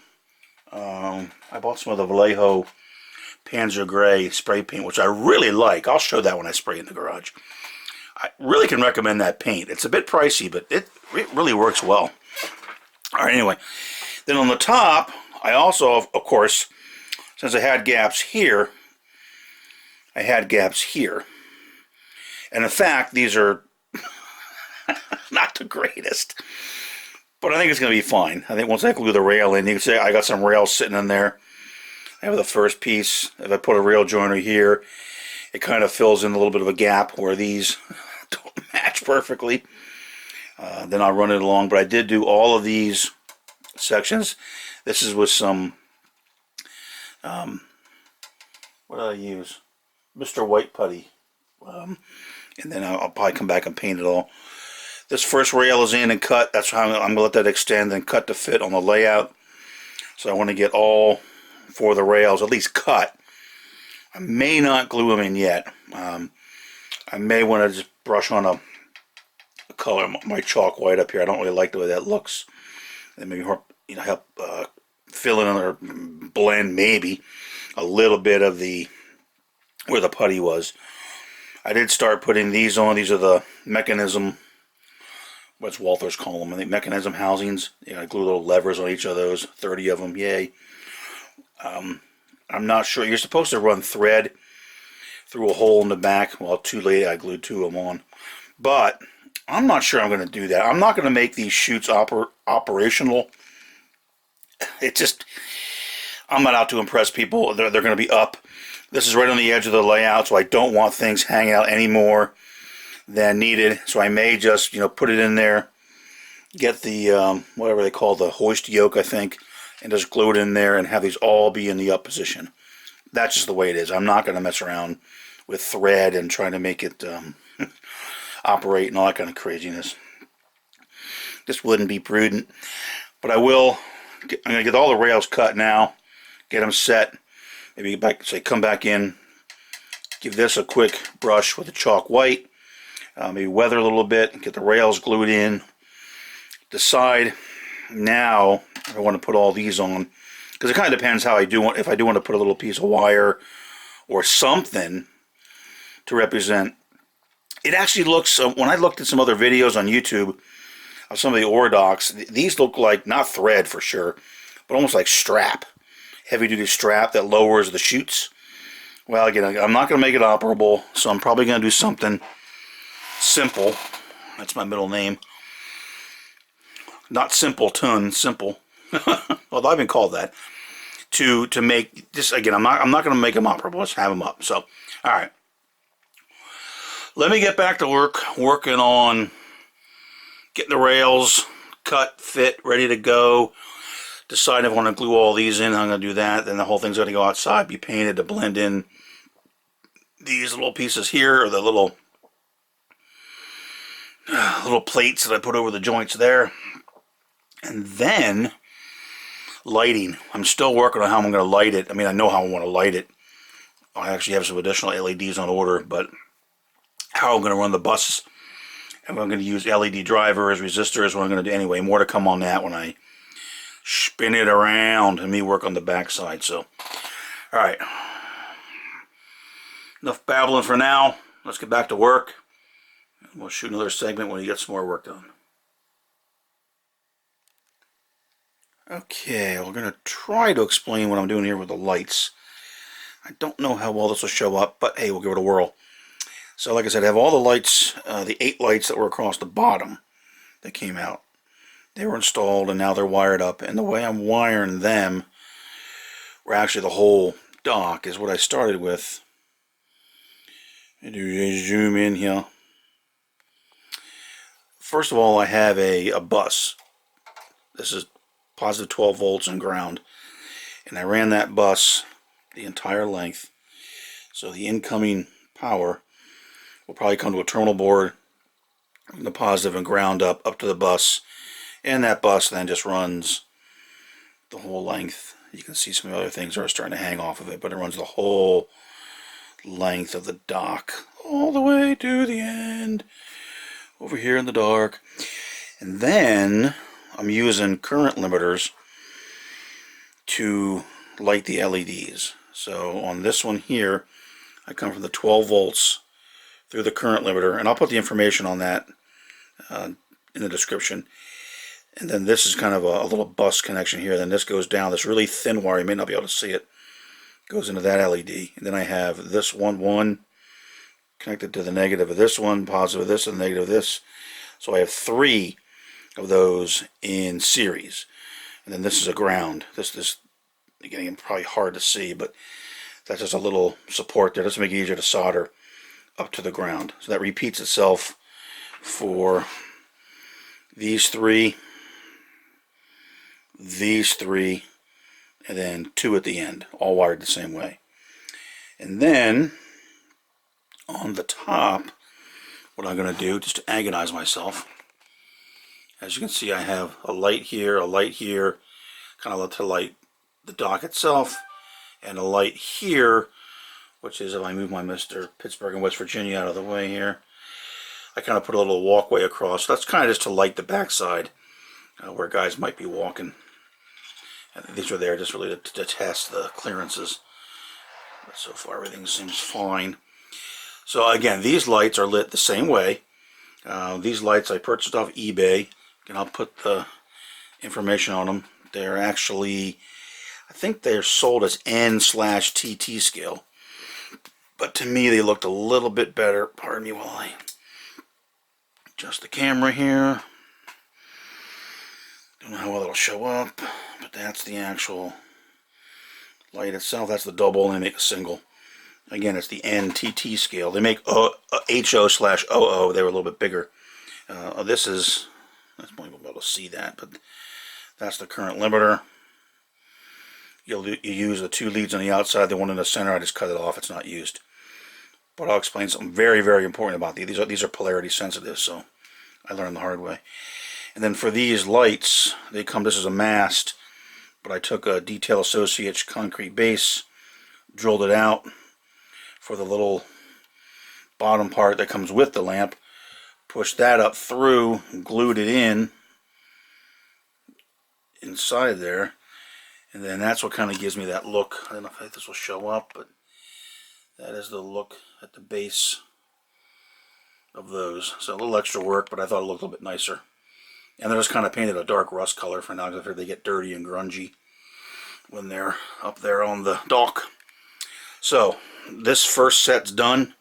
I bought some of the Vallejo Panzer Gray spray paint, which I really like. I'll show that when I spray in the garage. I really can recommend that paint. It's a bit pricey, but it really works well. Alright, anyway. Then on the top, I also, of course, since I had gaps here, I had gaps here. And in fact, these are not the greatest. But I think it's going to be fine. I think once I glue the rail in, you can see I got some rails sitting in there. I have the first piece. If I put a rail joiner here, it kind of fills in a little bit of a gap where these don't match perfectly. Then I'll run it along. But I did do all of these sections. This is with some, what did I use? Mr. White Putty. And then I'll probably come back and paint it all. This first rail is in and cut. That's how I'm going to let that extend and cut to fit on the layout. So I want to get all 4 of the rails at least cut. I may not glue them in yet. I may want to just brush on a color, my chalk white up here. I don't really like the way that looks. And maybe help fill in or blend maybe a little bit of the where the putty was. I did start putting these on. These are the mechanism, what's Walthers call them, I think mechanism housings. I glue little levers on each of those, 30 of them, yay. I'm not sure, you're supposed to run thread through a hole in the back. Well, too late, I glued 2 of them on. But I'm not sure I'm going to do that. I'm not going to make these chutes operational. It just, I'm not out to impress people. They're going to be up. This is right on the edge of the layout, so I don't want things hanging out any more than needed. So I may just, put it in there, get the, whatever they call the hoist yoke, I think, and just glue it in there and have these all be in the up position. That's just the way it is. I'm not going to mess around with thread and trying to make it operate and all that kind of craziness. This wouldn't be prudent. But I'm going to get all the rails cut now, get them set, maybe come back in, give this a quick brush with the chalk white, maybe weather a little bit, get the rails glued in, decide now if I want to put all these on, because it kind of depends how I do want, if I do want to put a little piece of wire or something to represent. It actually looks, when I looked at some other videos on YouTube of some of the ore docks, these look like, not thread for sure, but almost like strap. Heavy duty strap that lowers the chutes. Well, again, I'm not going to make it operable, so I'm probably going to do something simple. That's my middle name. Not simpleton, simple. Well, I've been called that. To make this, again, I'm not going to make them operable. Let's have them up. So, all right. Let me get back to work, working on getting the rails cut, fit, ready to go. Decide if I want to glue all these in. I'm going to do that. Then the whole thing's going to go outside, be painted to blend in these little pieces here, or the little plates that I put over the joints there. And then lighting. I'm still working on how I'm going to light it. I mean, I know how I want to light it. I actually have some additional LEDs on order, but how I'm going to run the buses. And I'm going to use LED drivers, resistors, what I'm going to do anyway. More to come on that when I spin it around and me work on the back side. So, alright. Enough babbling for now. Let's get back to work. We'll shoot another segment when we get some more work done. Okay, we're going to try to explain what I'm doing here with the lights. I don't know how well this will show up, but hey, we'll give it a whirl. So like I said, I have all the lights, the 8 lights that were across the bottom that came out. They were installed and now they're wired up. And the way I'm wiring them, or actually the whole dock, is what I started with. Zoom in here. First of all, I have a bus. This is positive 12 volts and ground. And I ran that bus the entire length. So the incoming power will probably come to a terminal board, the positive and ground up to the bus. And that bus then just runs the whole length. You can see some other things are starting to hang off of it, but it runs the whole length of the dock all the way to the end over here in the dark. And then I'm using current limiters to light the LEDs. So on this one here, I come from the 12 volts through the current limiter, and I'll put the information on that in the description. And then this is kind of a little bus connection here. Then this goes down this really thin wire. You may not be able to see it. Goes into that LED. And then I have this one connected to the negative of this one, positive of this, and negative of this. So I have 3 of those in series. And then this is a ground. This again, probably hard to see, but that's just a little support there. Just to make it easier to solder up to the ground. So that repeats itself for these three, and then 2 at the end, all wired the same way. And then on the top, what I'm going to do, just to agonize myself, as you can see, I have a light here, kind of to light the dock itself, and a light here, which is, if I move my Mr. Pittsburgh and West Virginia out of the way here, I kind of put a little walkway across. That's kind of just to light the backside where guys might be walking. And these are there just really to test the clearances. But so far everything seems fine. So again, these lights are lit the same way. These lights I purchased off eBay, and I'll put the information on them. They're actually, I think they're sold as N/TT scale. But to me they looked a little bit better. Pardon me while I adjust the camera here. Don't know how well it'll show up, but that's the actual light itself. That's the double, and they make a single. Again, it's the NTT scale. They make HO/00. They were a little bit bigger. This is, I won't be able to see that, but that's the current limiter. You use the 2 leads on the outside, the one in the center. I just cut it off. It's not used. But I'll explain something very, very important about these. These are polarity sensitive, so I learned the hard way. And then for these lights, they come, this is a mast, but I took a Detail Associates concrete base, drilled it out for the little bottom part that comes with the lamp, pushed that up through, glued it inside there, and then that's what kind of gives me that look. I don't know if this will show up, but that is the look at the base of those. So a little extra work, but I thought it looked a little bit nicer. And they're just kind of painted a dark rust color for now, because I figure they get dirty and grungy when they're up there on the dock. So this first set's done.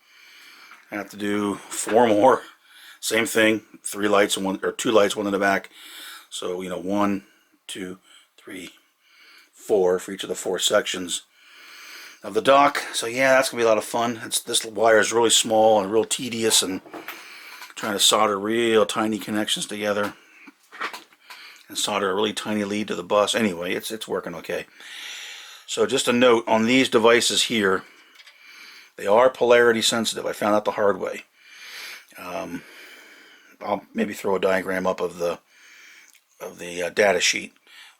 I have to do 4 more. Same thing, 3 lights and 2 lights, 1 in the back. So 1, 2, 3, 4 for each of the 4 sections of the dock. So yeah, that's gonna be a lot of fun. This wire is really small and real tedious, and trying to solder real tiny connections together and solder a really tiny lead to the bus. Anyway, it's working okay. So just a note on these devices here, they are polarity sensitive. I found out the hard way. I'll maybe throw a diagram up of the data sheet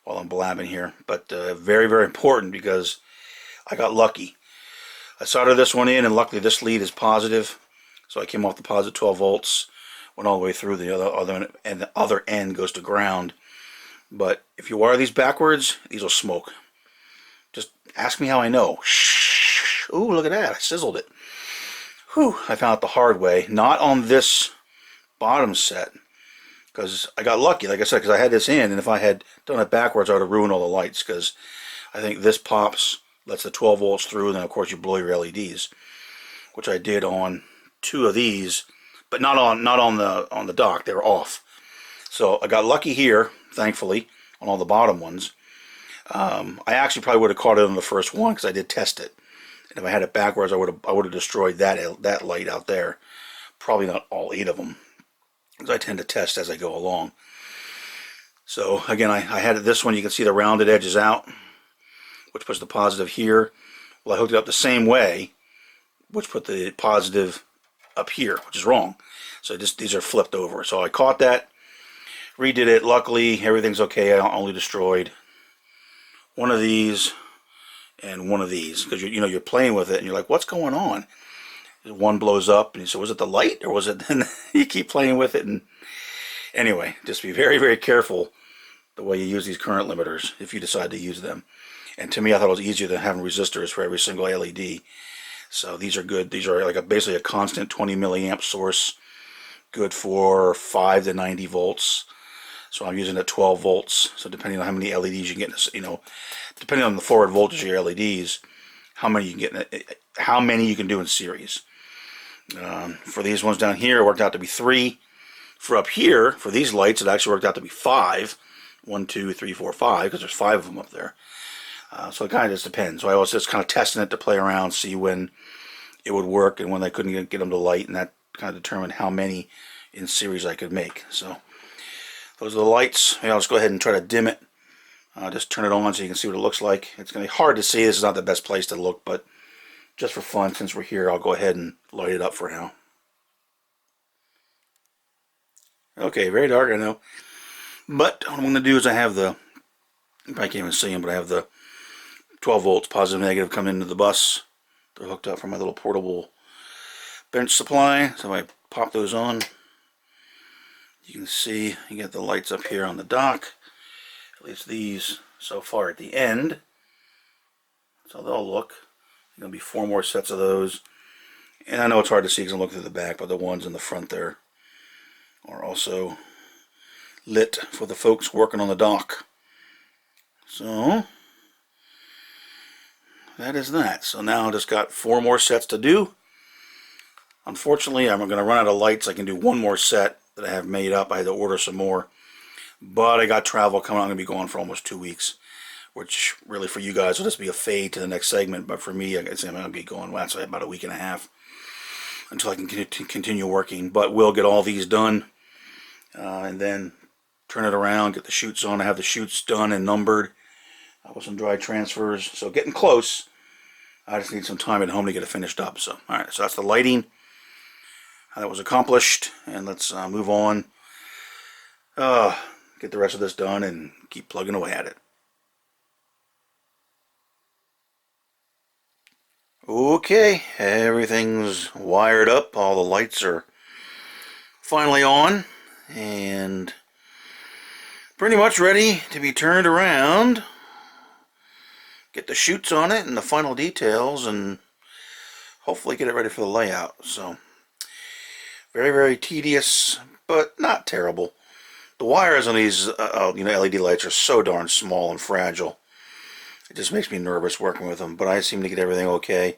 while I'm blabbing here. But very, very important, because I got lucky. I soldered this one in, and luckily this lead is positive. So I came off the positive 12 volts, went all the way through the other end goes to ground. But if you wire these backwards, these will smoke. Just ask me how I know. Shh. Ooh, look at that. I sizzled it. Whew. I found out the hard way. Not on this bottom set, because I got lucky, like I said, because I had this in, and if I had done it backwards, I would have ruined all the lights, because I think this pops, lets the 12 volts through, and then of course you blow your LEDs, which I did on 2 of these, but not on the dock. They were off. So I got lucky here, thankfully, on all the bottom ones. I actually probably would have caught it on the first one, because I did test it. And if I had it backwards, I would have destroyed that light out there. Probably not all 8 of them, because I tend to test as I go along. So again, I had this one. You can see the rounded edges out, which puts the positive here. Well, I hooked it up the same way, which put the positive up here, which is wrong. So these are flipped over. So I caught that, redid it. Luckily, everything's okay. I only destroyed one of these and one of these, because you're playing with it and you're like, what's going on? One blows up, and you say, was it the light, or was it? And you keep playing with it. And anyway, just be very, very careful the way you use these current limiters if you decide to use them. And to me, I thought it was easier than having resistors for every single LED. So these are good. These are like basically a constant 20 milliamp source, good for 5 to 90 volts. So I'm using at 12 volts. So depending on how many LEDs you get, depending on the forward voltage of your LEDs, how many you can do in series. For these ones down here, it worked out to be 3 For up here, for these lights, it actually worked out to be 5. 1, 2, 3, 4, 5, because there's 5 of them up there. So it kind of just depends. So I was just kind of testing it to play around, see when it would work and when I couldn't get them to light, and that kind of determined how many in series I could make. So those are the lights. Maybe I'll just go ahead and try to dim it. Just turn it on so you can see what it looks like. It's going to be hard to see. This is not the best place to look, but just for fun, since we're here, I'll go ahead and light it up for now. Okay, very dark, I know. But what I'm going to do is I have the, you probably can't even see them, but I have the 12 volts positive negative coming into the bus. They're hooked up from my little portable bench supply. So I pop those on. You can see you get the lights up here on the dock. At least these so far at the end. So they'll look. There's going to be 4 more sets of those. And I know it's hard to see because I'm looking through the back, but the ones in the front there are also lit for the folks working on the dock. So that is that. So now I just got 4 more sets to do. Unfortunately, I'm going to run out of lights. I can do 1 more set that I have made up. I had to order some more. But I got travel coming. I'm going to be gone for almost 2 weeks, which really for you guys will just be a fade to the next segment. But for me, I'm going to be going, well, that's about a week and a half until I can continue working. But we'll get all these done and then turn it around, get the chutes on. I have the chutes done and numbered with some dry transfers. So getting close. I just need some time at home to get it finished up. So, alright, so that's the lighting. That was accomplished. And let's move on. Get the rest of this done and keep plugging away at it. Okay, everything's wired up. All the lights are finally on. And pretty much ready to be turned around. Get the chutes on it and the final details, and hopefully get it ready for the layout. So very, very tedious, but not terrible. The wires on these LED lights are so darn small and fragile. It just makes me nervous working with them, but I seem to get everything okay.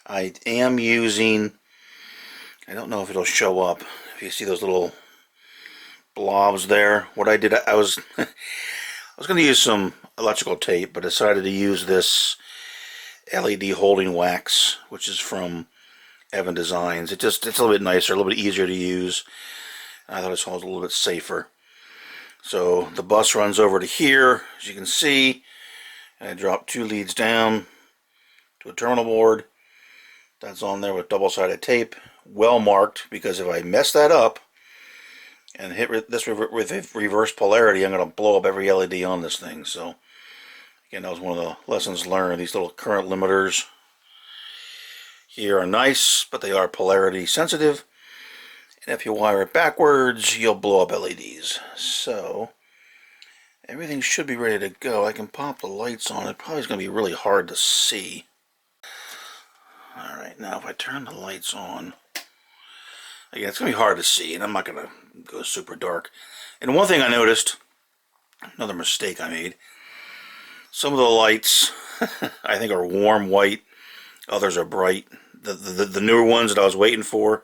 I am using, I don't know if it'll show up, if you see those little blobs there. What I did, I was I was going to use some electrical tape, but decided to use this LED holding wax, which is from Evan Designs. It's a little bit nicer, a little bit easier to use. I thought it was a little bit safer. So the bus runs over to here, as you can see. I dropped 2 leads down to a terminal board. That's on there with double-sided tape, well marked, because if I mess that up and hit this with reverse polarity, I'm going to blow up every LED on this thing. So again, that was one of the lessons learned. These little current limiters here are nice, but they are polarity sensitive. And if you wire it backwards, you'll blow up LEDs. So everything should be ready to go. I can pop the lights on. It probably is going to be really hard to see. Alright, now if I turn the lights on, again, it's going to be hard to see, and I'm not going to go super dark. And one thing I noticed, another mistake I made, some of the lights I think are warm white, others are bright. The newer ones that I was waiting for,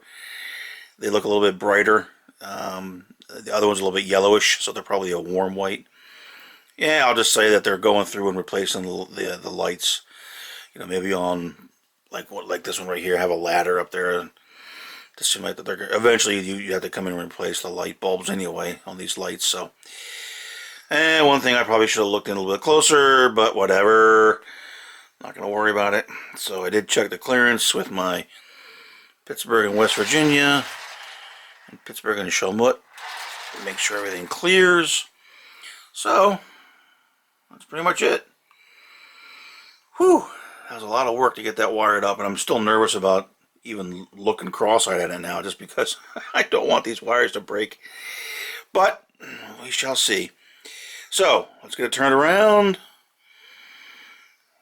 they look a little bit brighter. The other one's a little bit yellowish, so they're probably a warm white. Yeah, I'll just say that they're going through and replacing the lights. You know, maybe on like this one right here, have a ladder up there to seem like that they're eventually you have to come in and replace the light bulbs anyway on these lights. So, and one thing I probably should have looked in a little bit closer, but whatever. Not going to worry about it. So I did check the clearance with my Pittsburgh and West Virginia, and Pittsburgh and Chalmut. Make sure everything clears. So that's pretty much it. Whew, that was a lot of work to get that wired up, and I'm still nervous about even looking cross-eyed at it now, just because I don't want these wires to break. But we shall see. So let's get it turned around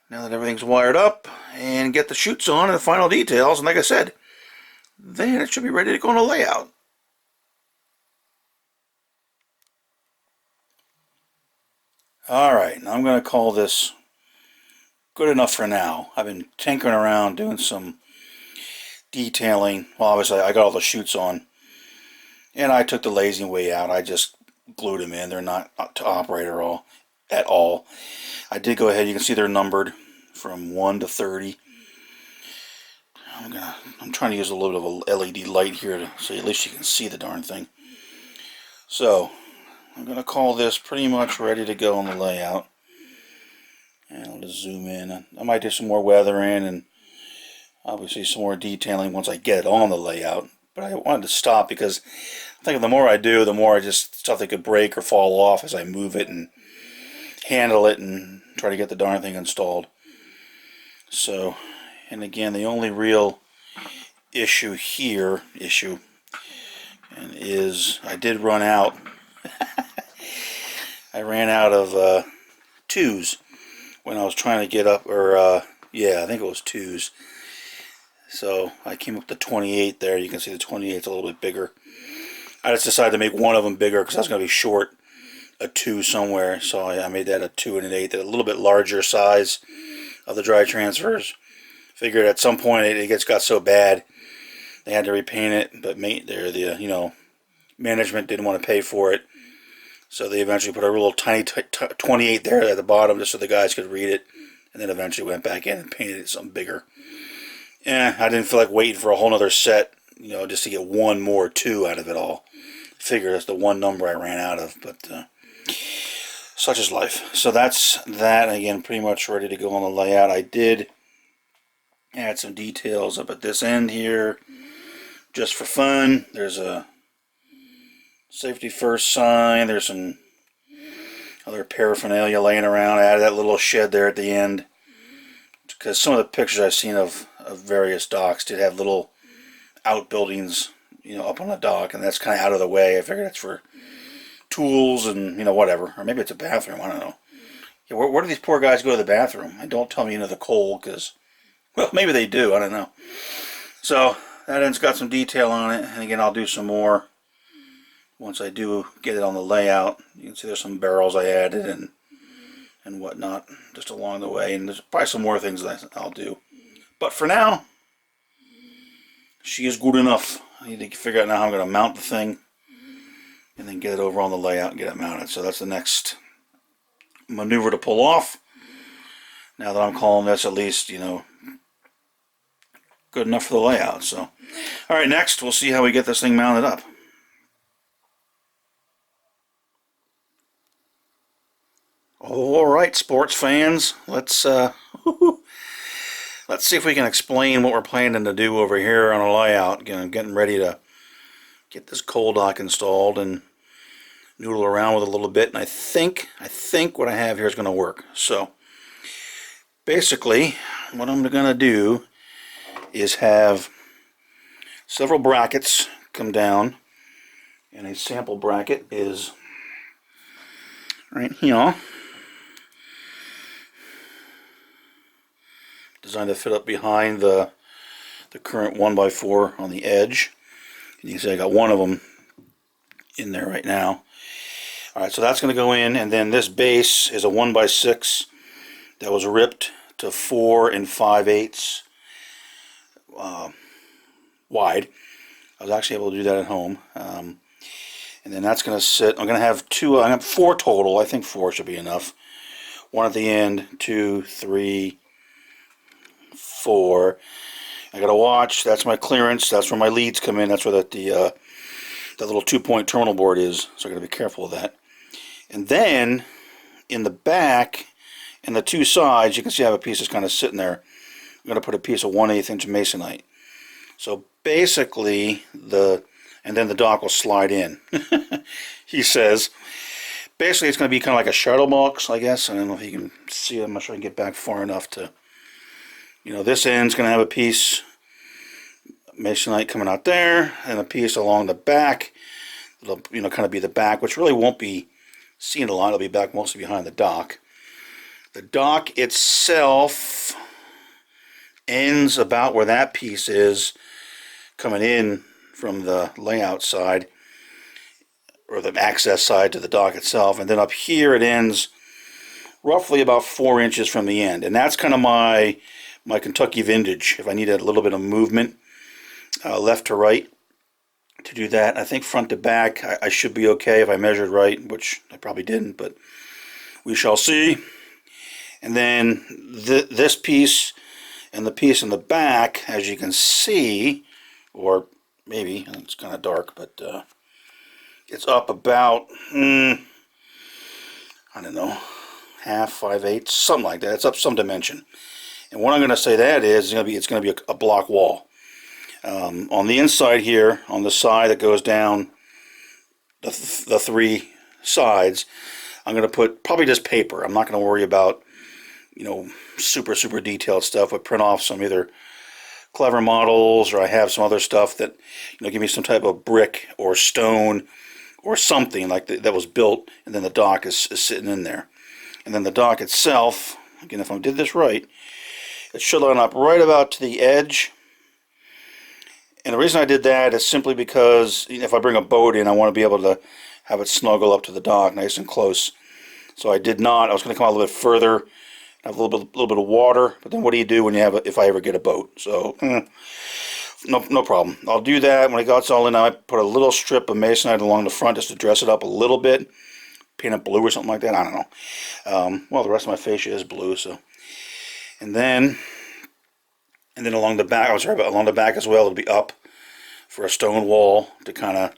now that everything's wired up, and get the chutes on and the final details. And like I said, then it should be ready to go on a layout. Alright, now I'm going to call this good enough for now. I've been tinkering around doing some detailing. Well, obviously I got all the chutes on. And I took the lazy way out. I just glued them in. They're not to operate at all. I did go ahead. You can see they're numbered from 1 to 30. I'm trying to use a little bit of a LED light here so at least you can see the darn thing. So I'm going to call this pretty much ready to go on the layout. And I'll just zoom in. I might do some more weathering and obviously some more detailing once I get it on the layout. But I wanted to stop because I think the more I do, the more stuff that could break or fall off as I move it and handle it and try to get the darn thing installed. So, and again, the only real issue here is I did run out. I ran out of 2s when I was trying to get up, or yeah, I think it was 2s. So I came up to 28 there. You can see the 28's a little bit bigger. I just decided to make one of them bigger because I was going to be short a 2 somewhere. So I made that a 2 and an 8, a little bit larger size of the dry transfers. Figured at some point it got so bad they had to repaint it, but the management didn't want to pay for it. So they eventually put a little tiny 28 there at the bottom just so the guys could read it. And then eventually went back in and painted it something bigger. I didn't feel like waiting for a whole other set, just to get one more 2 out of it all. Figure that's the one number I ran out of, but such is life. So that's that. Again, pretty much ready to go on the layout. I did add some details up at this end here, just for fun. There's a safety first sign. There's some other paraphernalia laying around. I added that little shed there at the end because some of the pictures I've seen of various docks did have little outbuildings, up on the dock, and that's kind of out of the way. I figured that's for tools and, whatever. Or maybe it's a bathroom, I don't know. Yeah, where do these poor guys go to the bathroom? And don't tell me into the coal, because, well, maybe they do, I don't know. So, that end's got some detail on it, and again, I'll do some more once I do get it on the layout. You can see there's some barrels I added and whatnot just along the way, and there's probably some more things that I'll do. But for now, she is good enough. I need to figure out now how I'm going to mount the thing and then get it over on the layout and get it mounted. So that's the next maneuver to pull off. Now that I'm calling this at least, good enough for the layout. So, alright, next we'll see how we get this thing mounted up. Alright, sports fans, let's see if we can explain what we're planning to do over here on a layout. Again, I'm getting ready to get this coal dock installed and noodle around with it a little bit, and I think what I have here is going to work. So basically what I'm going to do is have several brackets come down, and a sample bracket is right here, designed to fit up behind the current 1x4 on the edge. And you can see I got one of them in there right now. Alright, so that's going to go in, and then this base is a 1x6 that was ripped to 4 5/8 wide. I was actually able to do that at home. And then that's going to sit, I'm going to have 4 total. I think 4 should be enough. One at the end, 2, 3, 4. I got a watch. That's my clearance. That's where my leads come in. That's where that little 2-point terminal board is. So I got to be careful of that. And then in the back and the 2 sides, you can see I have a piece that's kind of sitting there. I'm going to put a piece of 1/8 inch masonite. So basically and then the dock will slide in. He says. Basically, it's going to be kind of like a shuttle box, I guess. I don't know if you can see it. I'm not sure I can get back far enough to. This end's going to have a piece masonite coming out there, and a piece along the back. It'll, kind of be the back, which really won't be seen a lot. It'll be back mostly behind the dock. The dock itself ends about where that piece is coming in from the layout side, or the access side to the dock itself, and then up here it ends roughly about 4 inches from the end, and that's kind of my Kentucky vintage. If I need a little bit of movement left to right, to do that. I think front to back I should be okay if I measured right, which I probably didn't, but we shall see. And then this piece and the piece in the back, as you can see, or maybe, it's kind of dark, but it's up about, I don't know, half, 5/8, something like that. It's up some dimension. And what I'm going to say that is, it's going to be a block wall. On the inside here, on the side that goes down the three sides, I'm going to put probably just paper. I'm not going to worry about, super detailed stuff, but print off some either clever models, or I have some other stuff that, give me some type of brick or stone or something like that was built, and then the dock is sitting in there. And then the dock itself, again, if I did this right, it should line up right about to the edge. And the reason I did that is simply because if I bring a boat in, I want to be able to have it snuggle up to the dock nice and close. So I did not. I was going to come out a little bit further, have a little bit of water. But then what do you do when you have if I ever get a boat? So no problem. I'll do that when it got all in. I put a little strip of masonite along the front just to dress it up a little bit, paint it blue or something like that. I don't know. Well, the rest of my fascia is blue, so. And then along the back, along the back as well, it'll be up for a stone wall to kind of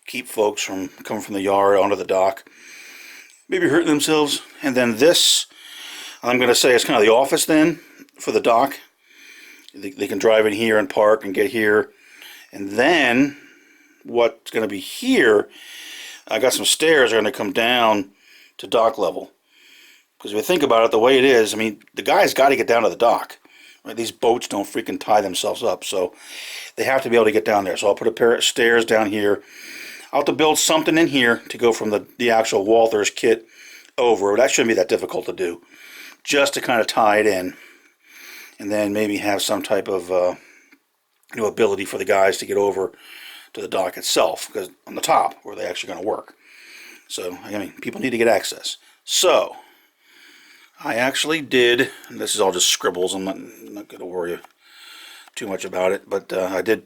keep folks from coming from the yard onto the dock, maybe hurting themselves. And then this, I'm going to say, is kind of the office then for the dock. They can drive in here and park and get here. And then what's going to be here, I got some stairs that are going to come down to dock level. Because if you think about it, the way it is, I mean, the guy's got to get down to the dock. Right? These boats don't freaking tie themselves up, so they have to be able to get down there. So I'll put a pair of stairs down here. I'll have to build something in here to go from the actual Walthers kit over. That shouldn't be that difficult to do. Just to kind of tie it in. And then maybe have some type of ability for the guys to get over to the dock itself, because on the top where they're actually going to work. So, I mean, people need to get access. So, I actually did, and this is all just scribbles, I'm not going to worry too much about it, but I did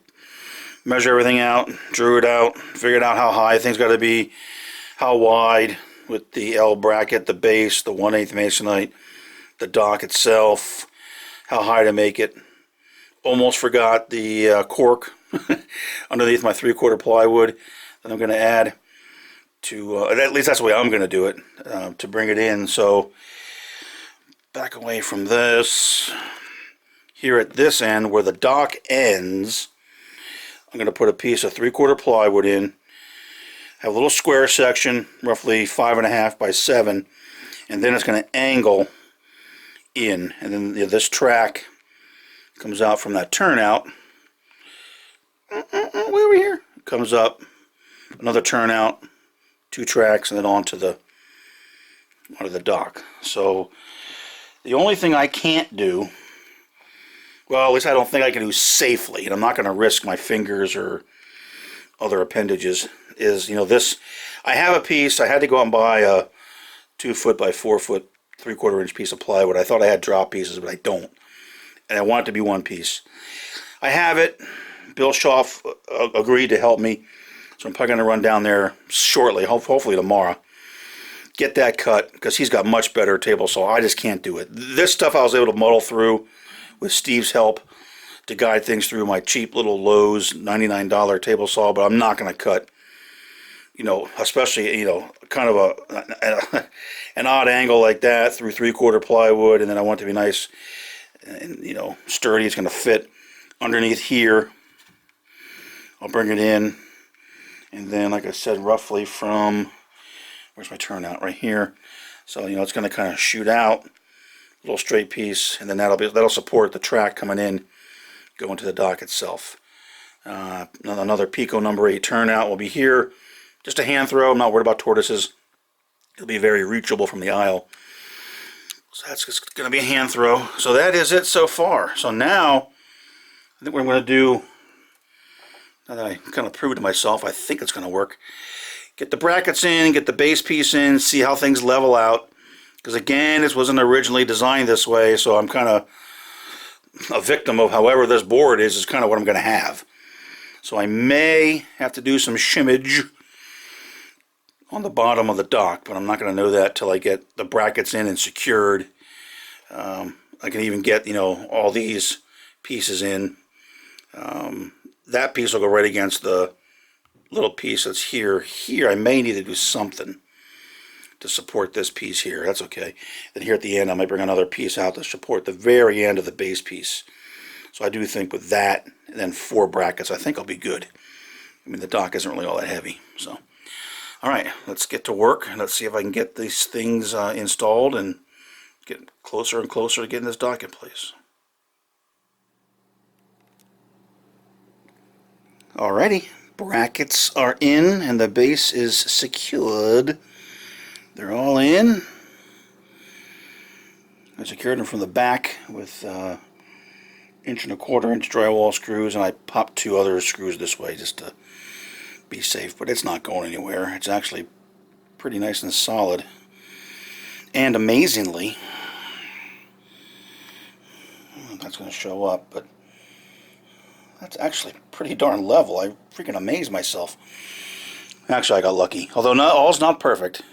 measure everything out, drew it out, figured out how high things got to be, how wide, with the L bracket, the base, the 1/8 masonite, the dock itself, how high to make it. Almost forgot the cork underneath my 3/4 plywood that I'm going to add to, at least that's the way I'm going to do it, to bring it in. So back away from this, here at this end where the dock ends, I'm going to put a piece of 3/4 plywood in, have a little square section, roughly 5.5 by 7, and then it's going to angle in, and then this track comes out from that turnout, way over here, comes up, another turnout, 2 tracks, and then onto the dock. So the only thing I can't do, well, at least I don't think I can do safely, and I'm not going to risk my fingers or other appendages, is, this, I have a piece, I had to go out and buy a 2 foot by 4 foot 3/4 inch piece of plywood. I thought I had drop pieces, but I don't. And I want it to be one piece. I have it. Bill Schopf agreed to help me, so I'm probably going to run down there shortly, hopefully tomorrow. Get that cut, because he's got much better table saw. I just can't do it. This stuff I was able to muddle through with Steve's help to guide things through my cheap little Lowe's $99 table saw, but I'm not going to cut, especially, kind of an odd angle like that through 3/4 plywood, and then I want it to be nice and, sturdy. It's going to fit underneath here. I'll bring it in, and then, like I said, roughly from, where's my turnout? Right here. So, it's going to kind of shoot out, a little straight piece, and then that'll support the track coming in, going to the dock itself. Another Pico number 8 turnout will be here. Just a hand throw. I'm not worried about tortoises. It'll be very reachable from the aisle. So that's just going to be a hand throw. So that is it so far. So now, I think what I'm going to do, now that I kind of proved to myself, I think it's going to work. Get the brackets in, get the base piece in, see how things level out. Because again, this wasn't originally designed this way, so I'm kind of a victim of however this board is kind of what I'm going to have. So I may have to do some shimmage on the bottom of the dock, but I'm not going to know that till I get the brackets in and secured. I can even get, you know, all these pieces in. That piece will go right against the little piece that's here. Here I may need to do something to support this piece here. That's okay. Then here at the end I might bring another piece out to support the very end of the base piece. So I do think with that and then 4 brackets, I think I'll be good. I mean, the dock isn't really all that heavy. So, all right, let's get to work. Let's see if I can get these things installed and get closer and closer to getting this dock in place. Alrighty, brackets are in and the base is secured. They're all in. I secured them from the back with 1.25 inch drywall screws, and I popped 2 other screws this way just to be safe, but it's not going anywhere. It's actually pretty nice and solid. And amazingly, that's going to show up, but that's actually pretty darn level. I freaking amazed myself. Actually, I got lucky. Although all's not perfect,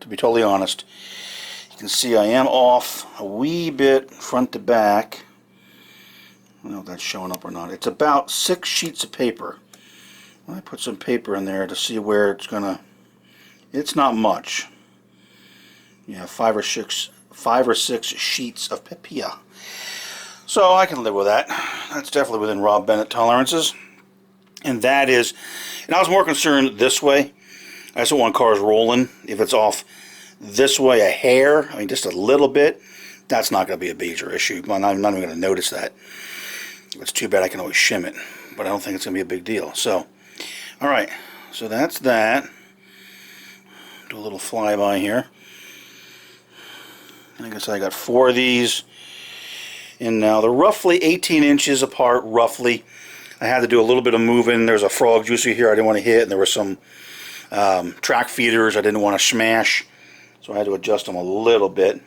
to be totally honest. You can see I am off a wee bit front to back. I don't know if that's showing up or not. It's about 6 sheets of paper. I put some paper in there to see where it's gonna. It's not much. Yeah, 5 or 6 sheets of papier. So I can live with that. That's definitely within Rob Bennett tolerances. And that is, and I was more concerned this way. I just don't want cars rolling. If it's off this way a hair, I mean just a little bit, that's not going to be a major issue. I'm not even going to notice that. If it's too bad, I can always shim it. But I don't think it's going to be a big deal. So, alright, so that's that. Do a little flyby here. And like I said, I got 4 of these. And now they're roughly 18 inches apart, roughly. I had to do a little bit of moving. There's a frog juicer here I didn't want to hit, and there were some track feeders I didn't want to smash. So I had to adjust them a little bit.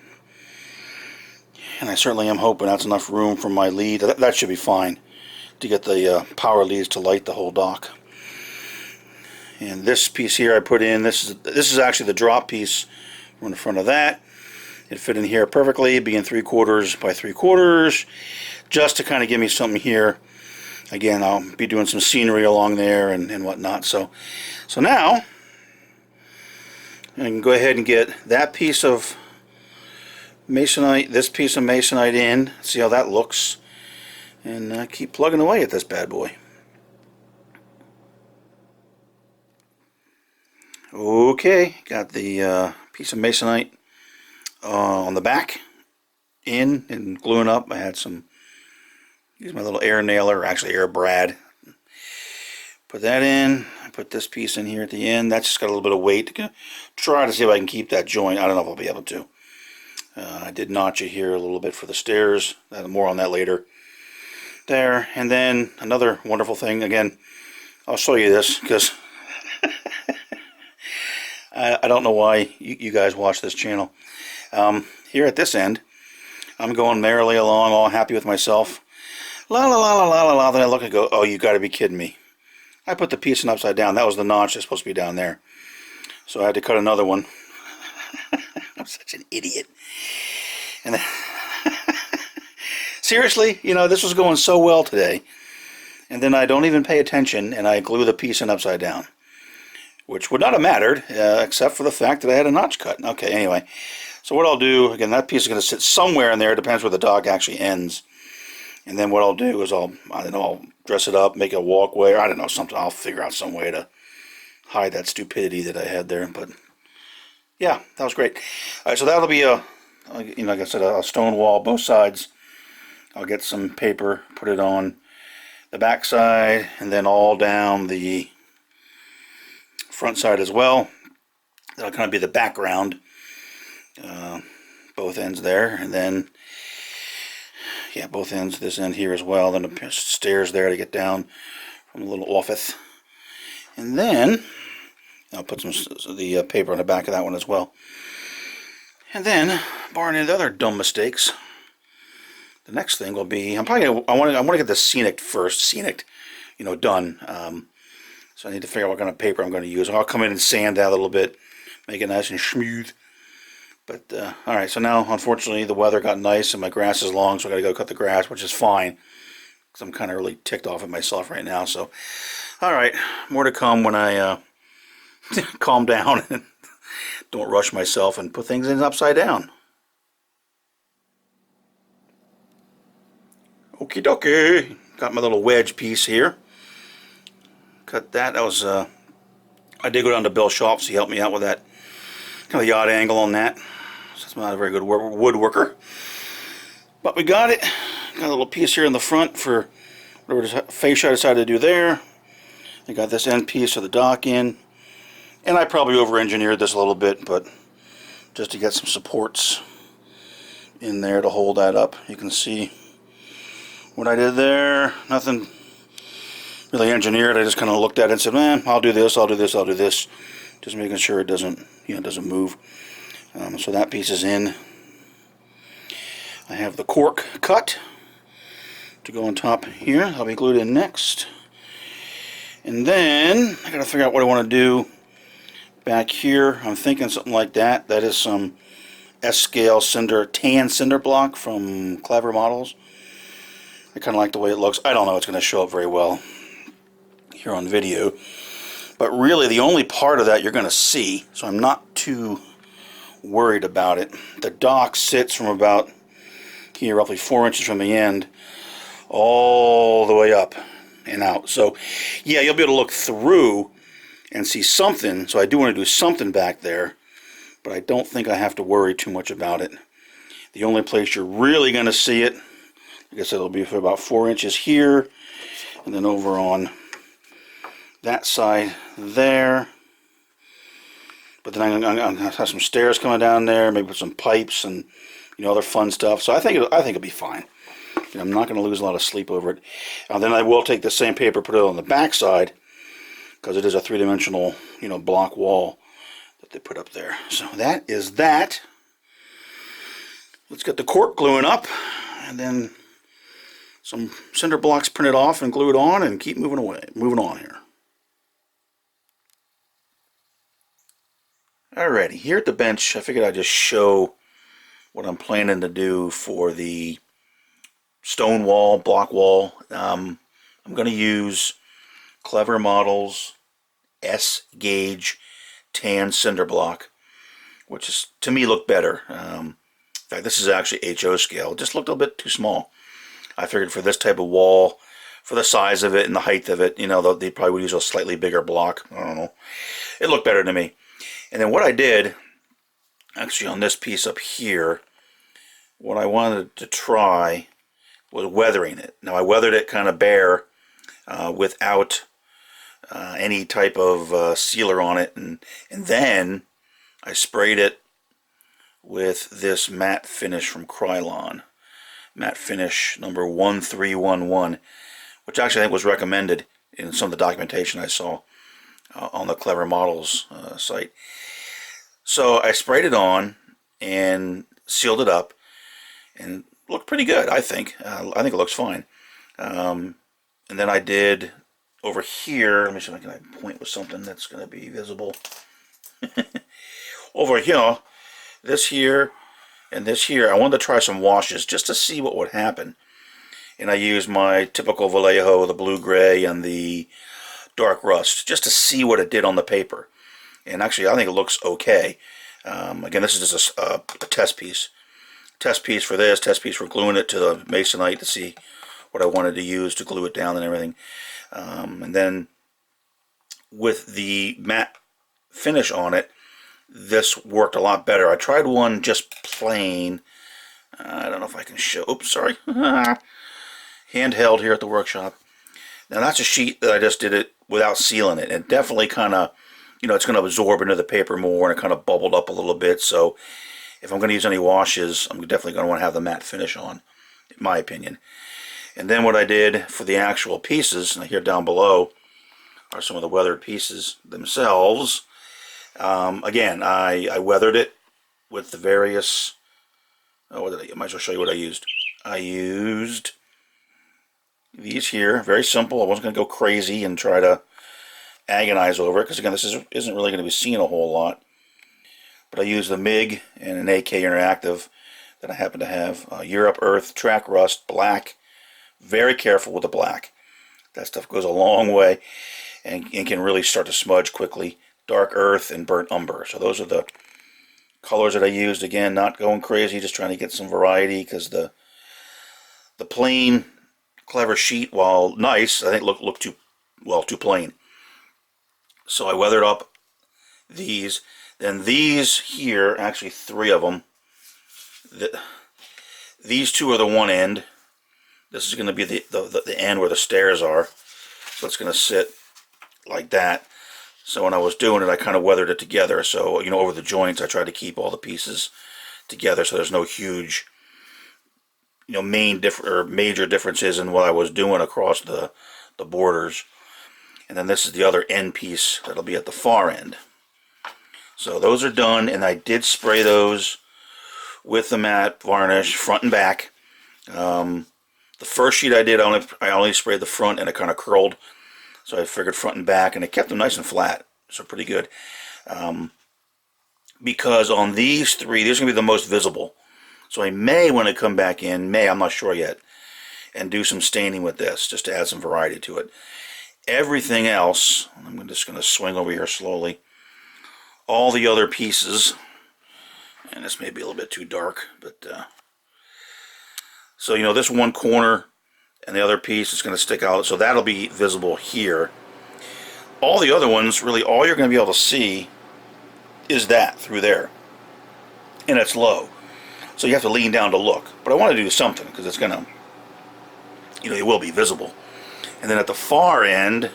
And I certainly am hoping that's enough room for my lead. That should be fine to get the power leads to light the whole dock. And this piece here I put in, this is actually the drop piece from the front of that. It fit in here perfectly, being 3/4 by 3/4, just to kind of give me something here. Again, I'll be doing some scenery along there and whatnot. So now I can go ahead and get that piece of masonite, this piece of masonite in, see how that looks, and keep plugging away at this bad boy. Okay, got the piece of masonite on the back in and gluing up. I had some, use my little air nailer, or actually air brad. Put that in. I put this piece in here at the end. That's just got a little bit of weight to try to see if I can keep that joint. I don't know if I'll be able to. I did notch it here a little bit for the stairs. More on that later. There, and then another wonderful thing. Again, I'll show you this because I don't know why you guys watch this channel. Here at this end, I'm going merrily along, all happy with myself. La la la la la la la. Then I look and go, oh, you got to be kidding me. I put the piece in upside down. That was the notch that's supposed to be down there. So I had to cut another one. I'm such an idiot. And then seriously, you know, this was going so well today. And then I don't even pay attention and I glue the piece in upside down. Which would not have mattered, except for the fact that I had a notch cut. Okay, anyway. So what I'll do, again, that piece is going to sit somewhere in there. It depends where the dock actually ends. And then what I'll do is I don't know, I'll dress it up, make a walkway, or I don't know, something. I'll figure out some way to hide that stupidity that I had there. But yeah, that was great. All right, so that'll be you know, like I said, a stone wall, both sides. I'll get some paper, put it on the back side, and then all down the front side as well. That'll kind of be the background, both ends there, and then yeah, both ends, this end here as well. Then the stairs there to get down from the little office, and then I'll put some the paper on the back of that one as well. And then, barring any other dumb mistakes, the next thing will be I want to get the scenic first. Scenic, done. So I need to figure out what kind of paper I'm going to use. I'll come in and sand that a little bit, make it nice and smooth. But, alright, so now, unfortunately, the weather got nice and my grass is long, so I got to go cut the grass, which is fine. Because I'm kind of really ticked off at myself right now. So, alright, more to come when I calm down and don't rush myself and put things in upside down. Okie dokie. Got my little wedge piece here. Cut that. That was, I did go down to Bill Schopf, so he helped me out with that. Kind of the odd angle on that. So it's not a very good woodworker. But we got it. Got a little piece here in the front for whatever fascia I decided to do there. I got this end piece of the dock in. And I probably over-engineered this a little bit, but just to get some supports in there to hold that up. You can see what I did there. Nothing really engineered. I just kind of looked at it and said, man, I'll do this, I'll do this, I'll do this. Just making sure it doesn't, doesn't move. So that piece is in. I have the cork cut to go on top here. That'll be glued in next. And then I gotta figure out what I want to do back here. I'm thinking something like that. That is some S-scale tan cinder block from Clever Models. I kind of like the way it looks. I don't know it's going to show up very well here on video. But really the only part of that you're going to see, so I'm not too worried about it. The dock sits from about here, roughly 4 inches from the end, all the way up and out. So yeah, you'll be able to look through and see something. So I do want to do something back there, but I don't think I have to worry too much about it. The only place you're really going to see it, like I said, it'll be for about 4 inches here, and then over on that side there. But then I'm going to have some stairs coming down there, maybe put some pipes and other fun stuff. So I think it'll be fine. I'm not going to lose a lot of sleep over it. Then I will take the same paper, put it on the back side, because it is a three-dimensional, block wall that they put up there. So that is that. Let's get the cork gluing up, and then some cinder blocks printed off and glued on, and keep moving on here. Alrighty, here at the bench, I figured I'd just show what I'm planning to do for the Stonewall block wall. I'm going to use Clever Models S-gauge tan cinder block, which is, to me, looked better. In fact, this is actually HO scale. It just looked a bit too small. I figured for this type of wall, for the size of it and the height of it, they probably would use a slightly bigger block. I don't know. It looked better to me. And then what I did, actually on this piece up here, what I wanted to try was weathering it. Now I weathered it kind of bare without any type of sealer on it, and then I sprayed it with this matte finish from Krylon. Matte finish number 1311, which actually I think was recommended in some of the documentation I saw on the Clever Models site. So I sprayed it on and sealed it up, and it looked pretty good, I think. I think it looks fine. And then I did over here, let me see if I can point with something that's going to be visible. Over here, this here, and this here, I wanted to try some washes just to see what would happen. And I used my typical Vallejo, the blue-gray, and the dark rust, just to see what it did on the paper. And actually, I think it looks okay. Again, this is just a test piece. Test piece for this, test piece for gluing it to the masonite to see what I wanted to use to glue it down and everything. And then with the matte finish on it, this worked a lot better. I tried one just plain. I don't know if I can show. Oops, sorry. Handheld here at the workshop. Now that's a sheet that I just did it without sealing it. And definitely kind of, it's going to absorb into the paper more, and it kind of bubbled up a little bit. So if I'm going to use any washes, I'm definitely going to want to have the matte finish on, in my opinion. And then what I did for the actual pieces, and here down below are some of the weathered pieces themselves. Again, I weathered it with the various, I might as well show you what I used. I used these here, very simple. I wasn't going to go crazy and try to agonize over it, because again, this isn't really going to be seen a whole lot. But I used the MIG and an AK Interactive that I happen to have. Europe Earth, Track Rust, Black. Very careful with the black. That stuff goes a long way and can really start to smudge quickly. Dark Earth and Burnt Umber. So those are the colors that I used. Again, not going crazy, just trying to get some variety, because the plain, clever sheet, while nice, I think looked too plain. So I weathered up these. Then these here, actually 3 of them. These 2 are the one end. This is going to be the end where the stairs are. So it's going to sit like that. So when I was doing it, I kind of weathered it together. So, you know, over the joints, I tried to keep all the pieces together, so there's no huge, you know, major differences in what I was doing across the borders. And then this is the other end piece that'll be at the far end. So those are done, and I did spray those with the matte varnish, front and back. The first sheet I did, I only sprayed the front, and it kind of curled. So I figured front and back, and it kept them nice and flat. So pretty good. Because on these 3, these are going to be the most visible. So I may, when I come back in, I'm not sure yet, and do some staining with this, just to add some variety to it. Everything else, I'm just going to swing over here slowly. All the other pieces, and this may be a little bit too dark, but so, you know, this one corner and the other piece is going to stick out, so that'll be visible here. All the other ones, really, all you're going to be able to see is that through there, and it's low, so you have to lean down to look. But I want to do something, because it's going to, you know, it will be visible. And then at the far end,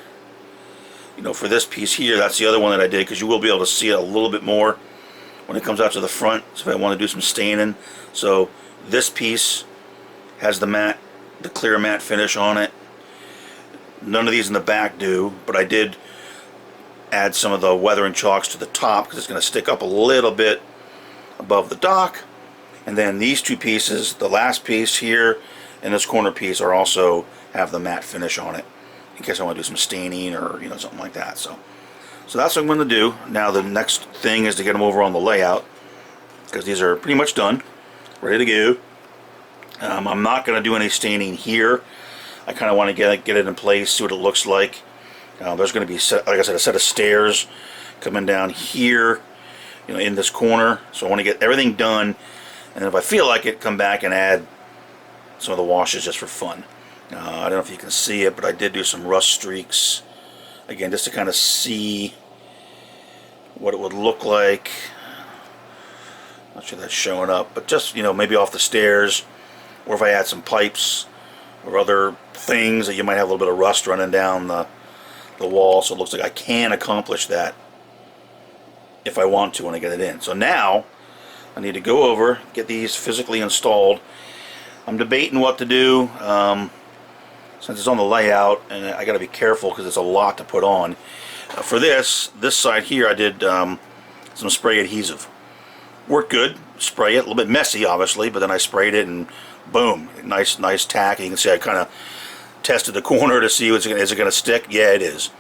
you know, for this piece here, that's the other one that I did, because you will be able to see it a little bit more when it comes out to the front. So if I want to do some staining, so this piece has the clear matte finish on it. None of these in the back do, but I did add some of the weathering chalks to the top, because it's going to stick up a little bit above the dock. And then these 2 pieces, the last piece here and this corner piece, are also have the matte finish on it, in case I want to do some staining or, you know, something like that. So that's what I'm going to do. Now the next thing is to get them over on the layout, because these are pretty much done, ready to go. I'm not going to do any staining here. I kind of want to get it in place, see what it looks like. There's going to be, like I said, a set of stairs coming down here, you know, in this corner. So I want to get everything done, and if I feel like it, come back and add some of the washes just for fun. I don't know if you can see it, but I did do some rust streaks, again, just to kind of see what it would look like. Not sure that's showing up, but just, you know, maybe off the stairs, or if I add some pipes or other things that you might have a little bit of rust running down the wall, so it looks like I can accomplish that if I want to when I get it in. So now I need to go over, get these physically installed. I'm debating what to do, since it's on the layout, and I got to be careful because it's a lot to put on. For this side here, I did some spray adhesive. Worked good. Spray it, a little bit messy obviously, but then I sprayed it and boom, nice tack. And you can see I kind of tested the corner to see is it going to stick. Yeah, it is.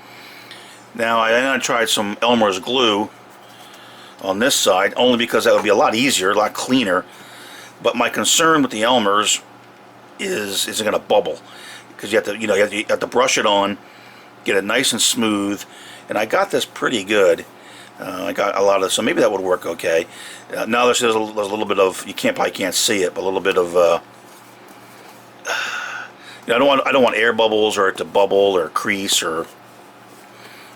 Now I tried some Elmer's glue on this side, only because that would be a lot easier, a lot cleaner. But my concern with the Elmer's is it going to bubble, because you have to, you know, you have to brush it on, get it nice and smooth. And I got this pretty good. I got a lot of, so maybe that would work okay. Now there's a little bit of, probably can't see it, but a little bit of, you know, I don't want air bubbles or it to bubble or crease or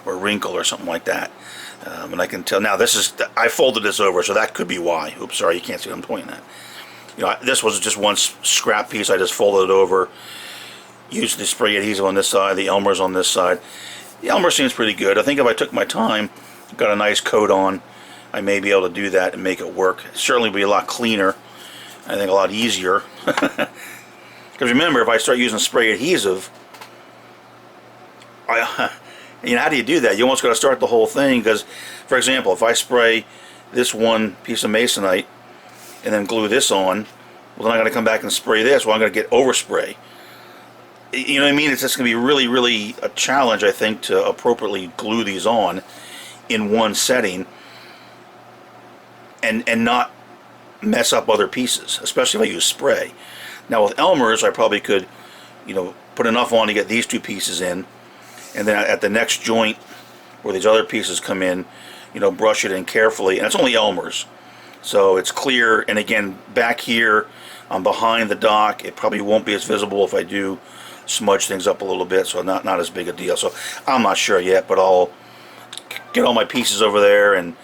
wrinkle or something like that. And I can tell now I folded this over, so that could be why. Oops, sorry, you can't see what I'm pointing at. You know, this was just one scrap piece. I just folded it over. Used the spray adhesive on this side, the Elmer's on this side. The Elmer seems pretty good. I think if I took my time, got a nice coat on, I may be able to do that and make it work. It'd certainly be a lot cleaner. I think a lot easier. Because remember, if I start using spray adhesive, you know, how do you do that? You almost got to start the whole thing, because, for example, if I spray this one piece of masonite and then glue this on, well, then I'm going to come back and spray this. Well, I'm going to get overspray. you know what I mean? It's just going to be really, really a challenge, I think, to appropriately glue these on in one setting and not mess up other pieces, especially if I use spray. Now with Elmer's, I probably could, you know, put enough on to get these two pieces in, and then at the next joint where these other pieces come in, you know, brush it in carefully. And it's only Elmer's, so it's clear. And again, back here behind the dock, it probably won't be as visible if I do smudge things up a little bit, so not as big a deal. So I'm not sure yet, but I'll get all my pieces over there and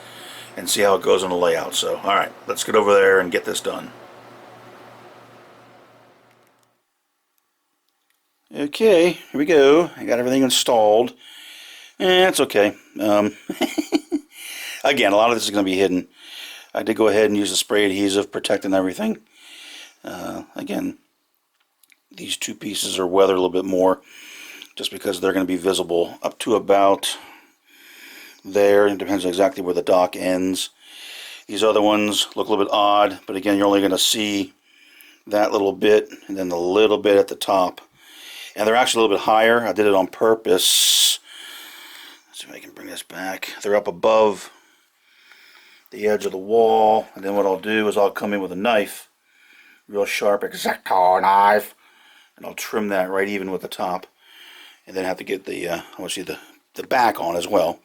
see how it goes on the layout. So alright, let's get over there and get this done. Okay, here we go. I got everything installed. It's okay. Again, a lot of this is going to be hidden. I did go ahead and use the spray adhesive protecting everything. Again, these two pieces are weathered a little bit more just because they're going to be visible up to about there. It depends on exactly where the dock ends. These other ones look a little bit odd, but again, you're only going to see that little bit and then a little bit at the top. And they're actually a little bit higher. I did it on purpose. Let's see if I can bring this back. They're up above the edge of the wall, and then what I'll do is I'll come in with a knife, real sharp X-Acto knife, and I'll trim that right even with the top, and then have to get the I want to see the back on as well.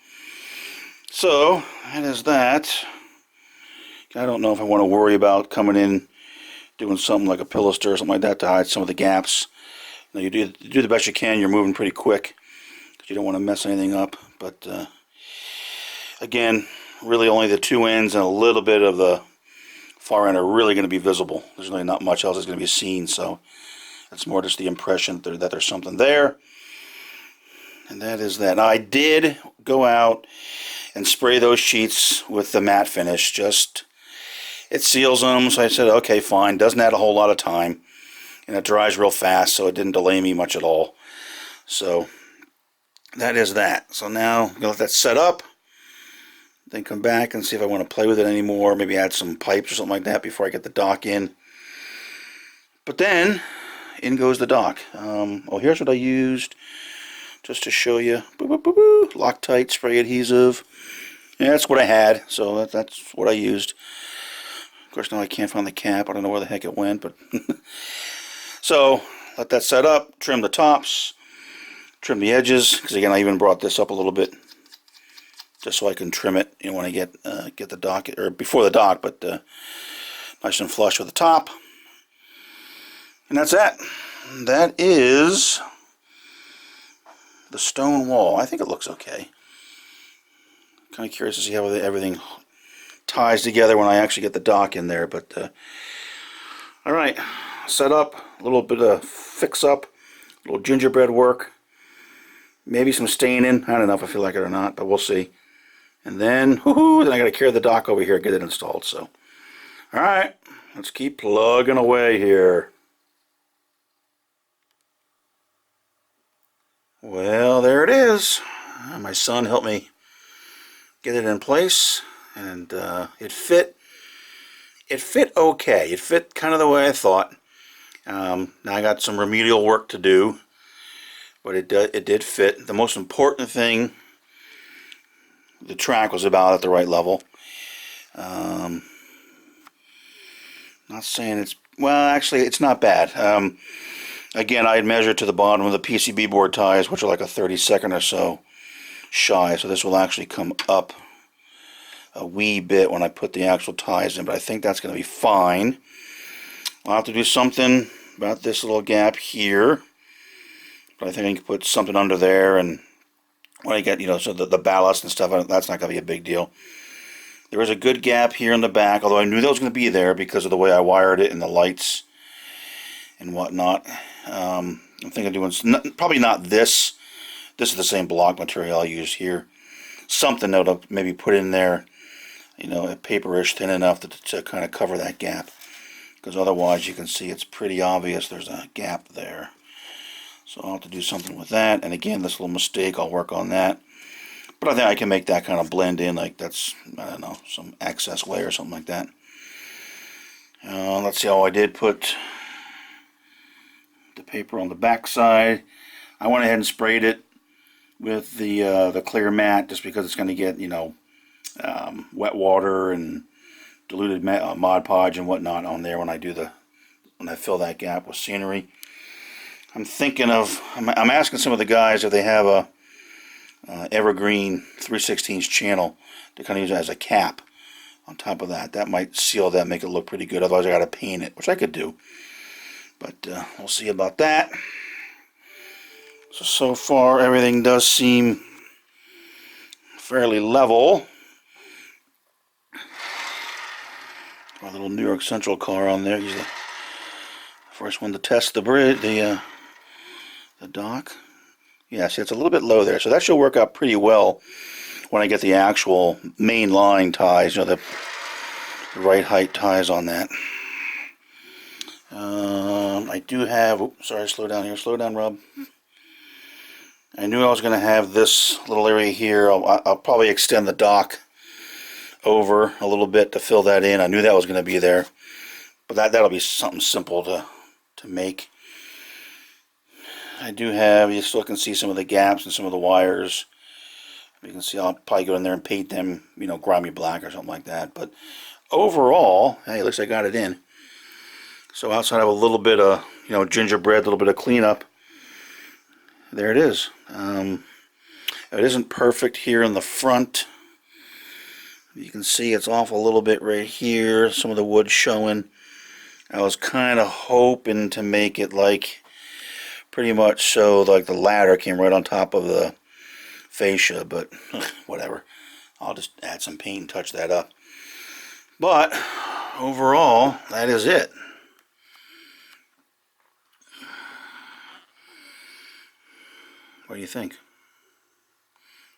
So that is that. I don't know if I want to worry about coming in doing something like a pilaster or something like that to hide some of the gaps. Now you do the best you can. You're moving pretty quick because you don't want to mess anything up. But again, really only the two ends and a little bit of the far end are really going to be visible. There's really not much else that's going to be seen, so it's more just the impression that there's something there. And that is that. Now I did go out and spray those sheets with the matte finish. Just, it seals them, so I said, okay, fine. Doesn't add a whole lot of time, and it dries real fast, so it didn't delay me much at all. So that is that. So now I'm going to let that set up, then come back and see if I want to play with it anymore, maybe add some pipes or something like that before I get the dock in. But then in goes the dock. Oh, here's what I used just to show you. Boo, boo, boo, boo. Loctite spray adhesive. Yeah, that's what I had, so that's what I used. Of course, now I can't find the cap. I don't know where the heck it went, but so let that set up, trim the tops, trim the edges, because again I even brought this up a little bit just so I can trim it, you know, when I get the dock, or before the dock, but nice and flush with the top. And that's that. That is the stone wall. I think it looks okay. Kind of curious to see how everything ties together when I actually get the dock in there, but alright, set up, a little bit of fix up, a little gingerbread work, maybe some staining. I don't know if I feel like it or not, but we'll see. And then, whoo-hoo, then I got to carry the dock over here and get it installed. So, alright, let's keep plugging away here. Well, there it is. My son helped me get it in place, and it fit. It fit okay. It fit kind of the way I thought. Now I got some remedial work to do, but it did fit. The most important thing, the track was about at the right level. Not saying it's, well, actually it's not bad. Again, I had measured to the bottom of the PCB board ties, which are like a 32nd or so shy, so this will actually come up a wee bit when I put the actual ties in, but I think that's going to be fine. I'll have to do something about this little gap here, but I think I can put something under there, and when I get, you know, so the ballast and stuff, that's not going to be a big deal. There is a good gap here in the back, although I knew that was going to be there because of the way I wired it and the lights and whatnot. I'm thinking of doing, probably not this. This is the same block material I'll use here. Something though to maybe put in there, you know, a paperish thin enough to kind of cover that gap. Because otherwise you can see it's pretty obvious there's a gap there. So I'll have to do something with that. And again, this little mistake, I'll work on that. But I think I can make that kind of blend in, like that's, I don't know, some excess layer or something like that. Let's see how I did put the paper on the back side. I went ahead and sprayed it with the clear matte just because it's going to get, you know, wet water and diluted Mod Podge and whatnot on there when I fill that gap with scenery. I'm thinking of, I'm asking some of the guys if they have a Evergreen 3/16 channel to kind of use it as a cap on top of that. That might seal that, make it look pretty good. Otherwise I got to paint it, which I could do. But we'll see about that. So far everything does seem fairly level. Our little New York Central car on there. He's the first one to test the bridge, the dock. Yeah, see, it's a little bit low there, so that should work out pretty well when I get the actual main line ties, you know, the right height ties on that. I do have, oops, sorry, slow down here, slow down, Rob. I knew I was going to have this little area here. I'll probably extend the dock over a little bit to fill that in. I knew that was going to be there, but that'll be something simple to make. I do have, you still can see some of the gaps and some of the wires. You can see I'll probably go in there and paint them, you know, grimy black or something like that. But overall, hey, at least I got it in. So outside of a little bit of, you know, gingerbread, a little bit of cleanup, there it is. It isn't perfect here in the front. You can see it's off a little bit right here. Some of the wood showing. I was kind of hoping to make it like pretty much so like the ladder came right on top of the fascia, but whatever. I'll just add some paint and touch that up. But overall, that is it. What do you think?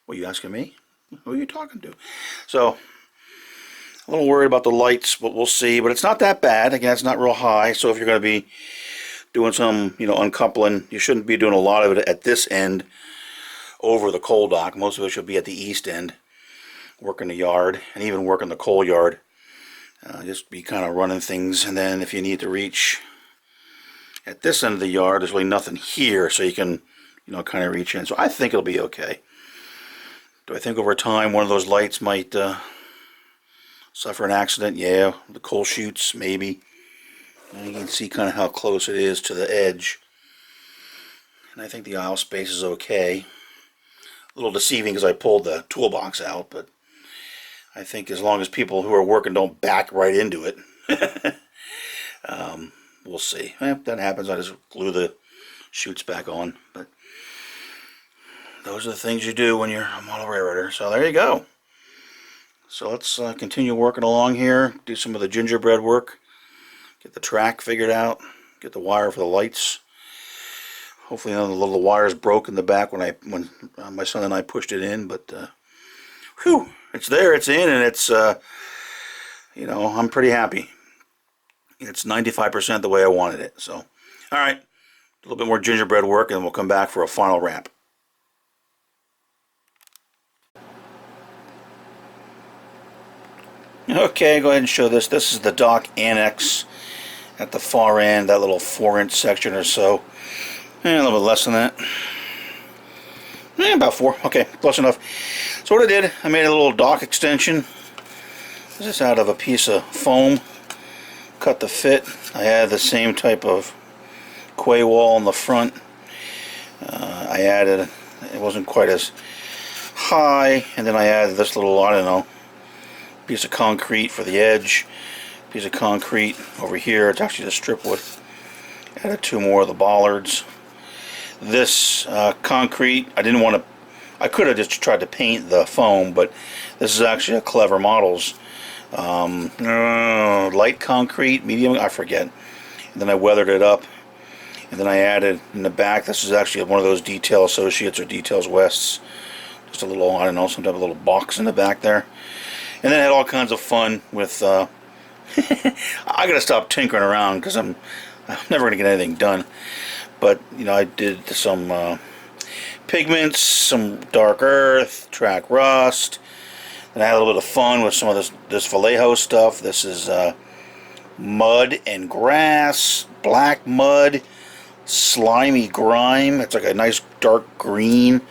What are you asking me? Who are you talking to? So, a little worried about the lights, but we'll see. But it's not that bad. Again, it's not real high. So if you're going to be doing some, you know, uncoupling, you shouldn't be doing a lot of it at this end over the coal dock. Most of it should be at the east end, working the yard, and even working the coal yard. Just be kind of running things, and then if you need to reach at this end of the yard, there's really nothing here, so you can, you know, kind of reach in. So I think it'll be okay. Do I think over time one of those lights might suffer an accident? Yeah. The coal chutes, maybe. And you can see kind of how close it is to the edge. And I think the aisle space is okay. A little deceiving because I pulled the toolbox out, but I think as long as people who are working don't back right into it, we'll see. If that happens, I just glue the chutes back on. But those are the things you do when you're a model railroader. So there you go. So let's continue working along here, do some of the gingerbread work, get the track figured out, get the wire for the lights. Hopefully none of the little wires broke in the back when my son and I pushed it in, but whew, it's there, it's in, and it's, you know, I'm pretty happy. It's 95% the way I wanted it. So, all right, a little bit more gingerbread work, and we'll come back for a final wrap. Okay, go ahead and show this. This is the dock annex at the far end, that little 4-inch section or so. A little bit less than that. About 4. Okay, close enough. So what I did, I made a little dock extension. This is out of a piece of foam. Cut the fit. I had the same type of quay wall in the front. I added, it wasn't quite as high, and then I added this little, I don't know, piece of concrete for the edge, piece of concrete over here. It's actually the strip wood. Added 2 more of the bollards. This concrete, I didn't want to, I could have just tried to paint the foam, but this is actually a Clever Models light concrete, medium, I forget. And then I weathered it up, and then I added in the back, this is actually one of those Detail Associates or Details Wests, just a little, I don't know, some type of little box in the back there. And then I had all kinds of fun with, I gotta stop tinkering around because I'm never gonna get anything done. But, you know, I did some pigments, some dark earth, track rust. Then I had a little bit of fun with some of this Vallejo stuff. This is mud and grass, black mud, slimy grime. It's like a nice dark green.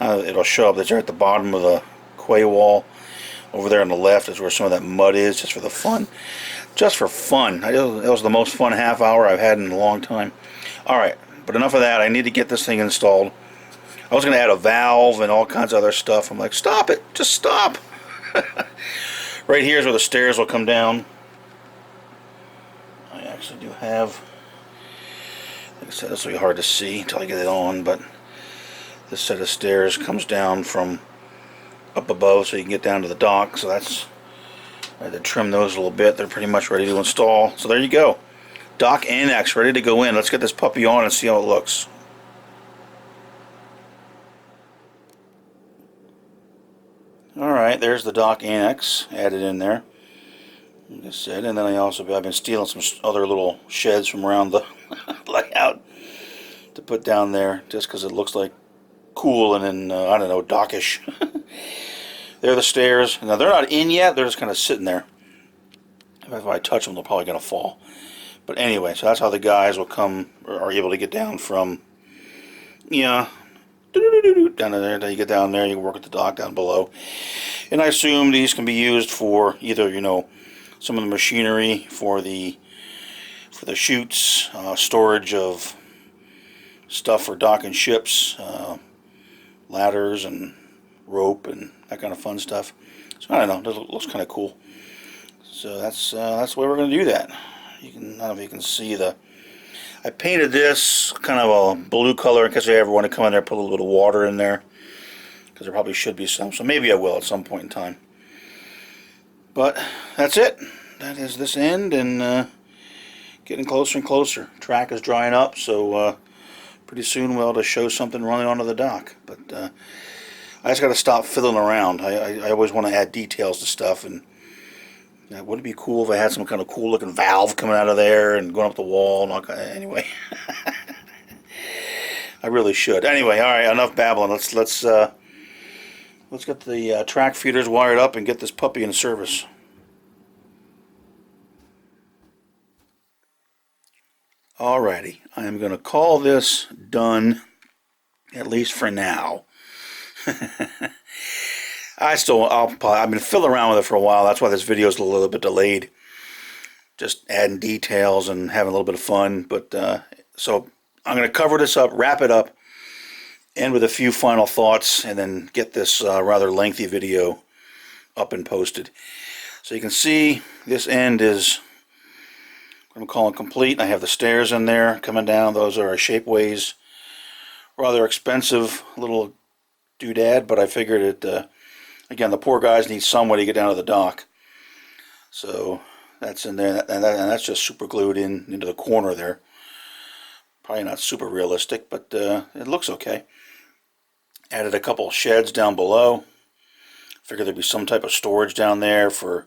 It'll show up. That's right at the bottom of the quay wall. Over there on the left is where some of that mud is, just for the fun. Just for fun. It was the most fun half hour I've had in a long time. Alright, but enough of that. I need to get this thing installed. I was going to add a valve and all kinds of other stuff. I'm like, stop it. Just stop. Right here is where the stairs will come down. I actually do have, like I said, this will be hard to see until I get it on, but this set of stairs comes down from up above so you can get down to the dock. So that's, I had to trim those a little bit. They're pretty much ready to install. So there you go. Dock Annex ready to go in. Let's get this puppy on and see how it looks. Alright, there's the dock Annex added in there. Like I said, and then I've been stealing some other little sheds from around the layout to put down there just because it looks like cool and then, I don't know, dockish. There are the stairs. Now they're not in yet, they're just kind of sitting there. If I touch them, they're probably going to fall. But anyway, so that's how the guys will come, or are able to get down from, down there. Until you get down there, you can work at the dock down below. And I assume these can be used for either, some of the machinery for the chutes, storage of stuff for docking ships, ladders and rope and that kind of fun stuff. So I don't know, it looks kind of cool. So that's the way we're going to do that. I don't know if you can see I painted this kind of a blue color in case I ever want to come in there and put a little bit of water in there, because there probably should be some, so maybe I will at some point in time. But that's it. That is this end, and getting closer and closer. Track is drying up, so pretty soon we'll to show something running onto the dock. But I just got to stop fiddling around. I always want to add details to stuff, and wouldn't it be cool if I had some kind of cool looking valve coming out of there and going up the wall and all kind of, anyway. I really should. Anyway, all right, enough babbling. Let's get the track feeders wired up and get this puppy in service. Alrighty, I am going to call this done, at least for now. I've been fiddling around with it for a while. That's why this video is a little bit delayed. Just adding details and having a little bit of fun. But so I'm going to cover this up, wrap it up, end with a few final thoughts, and then get this rather lengthy video up and posted. So you can see this end is what I'm calling complete. I have the stairs in there coming down. Those are shapeways. Rather expensive little doodad, but I figured it. Again, the poor guys need some way to get down to the dock. So that's in there, and that's just super glued into the corner there. Probably not super realistic, but it looks okay. Added a couple sheds down below. Figured there'd be some type of storage down there for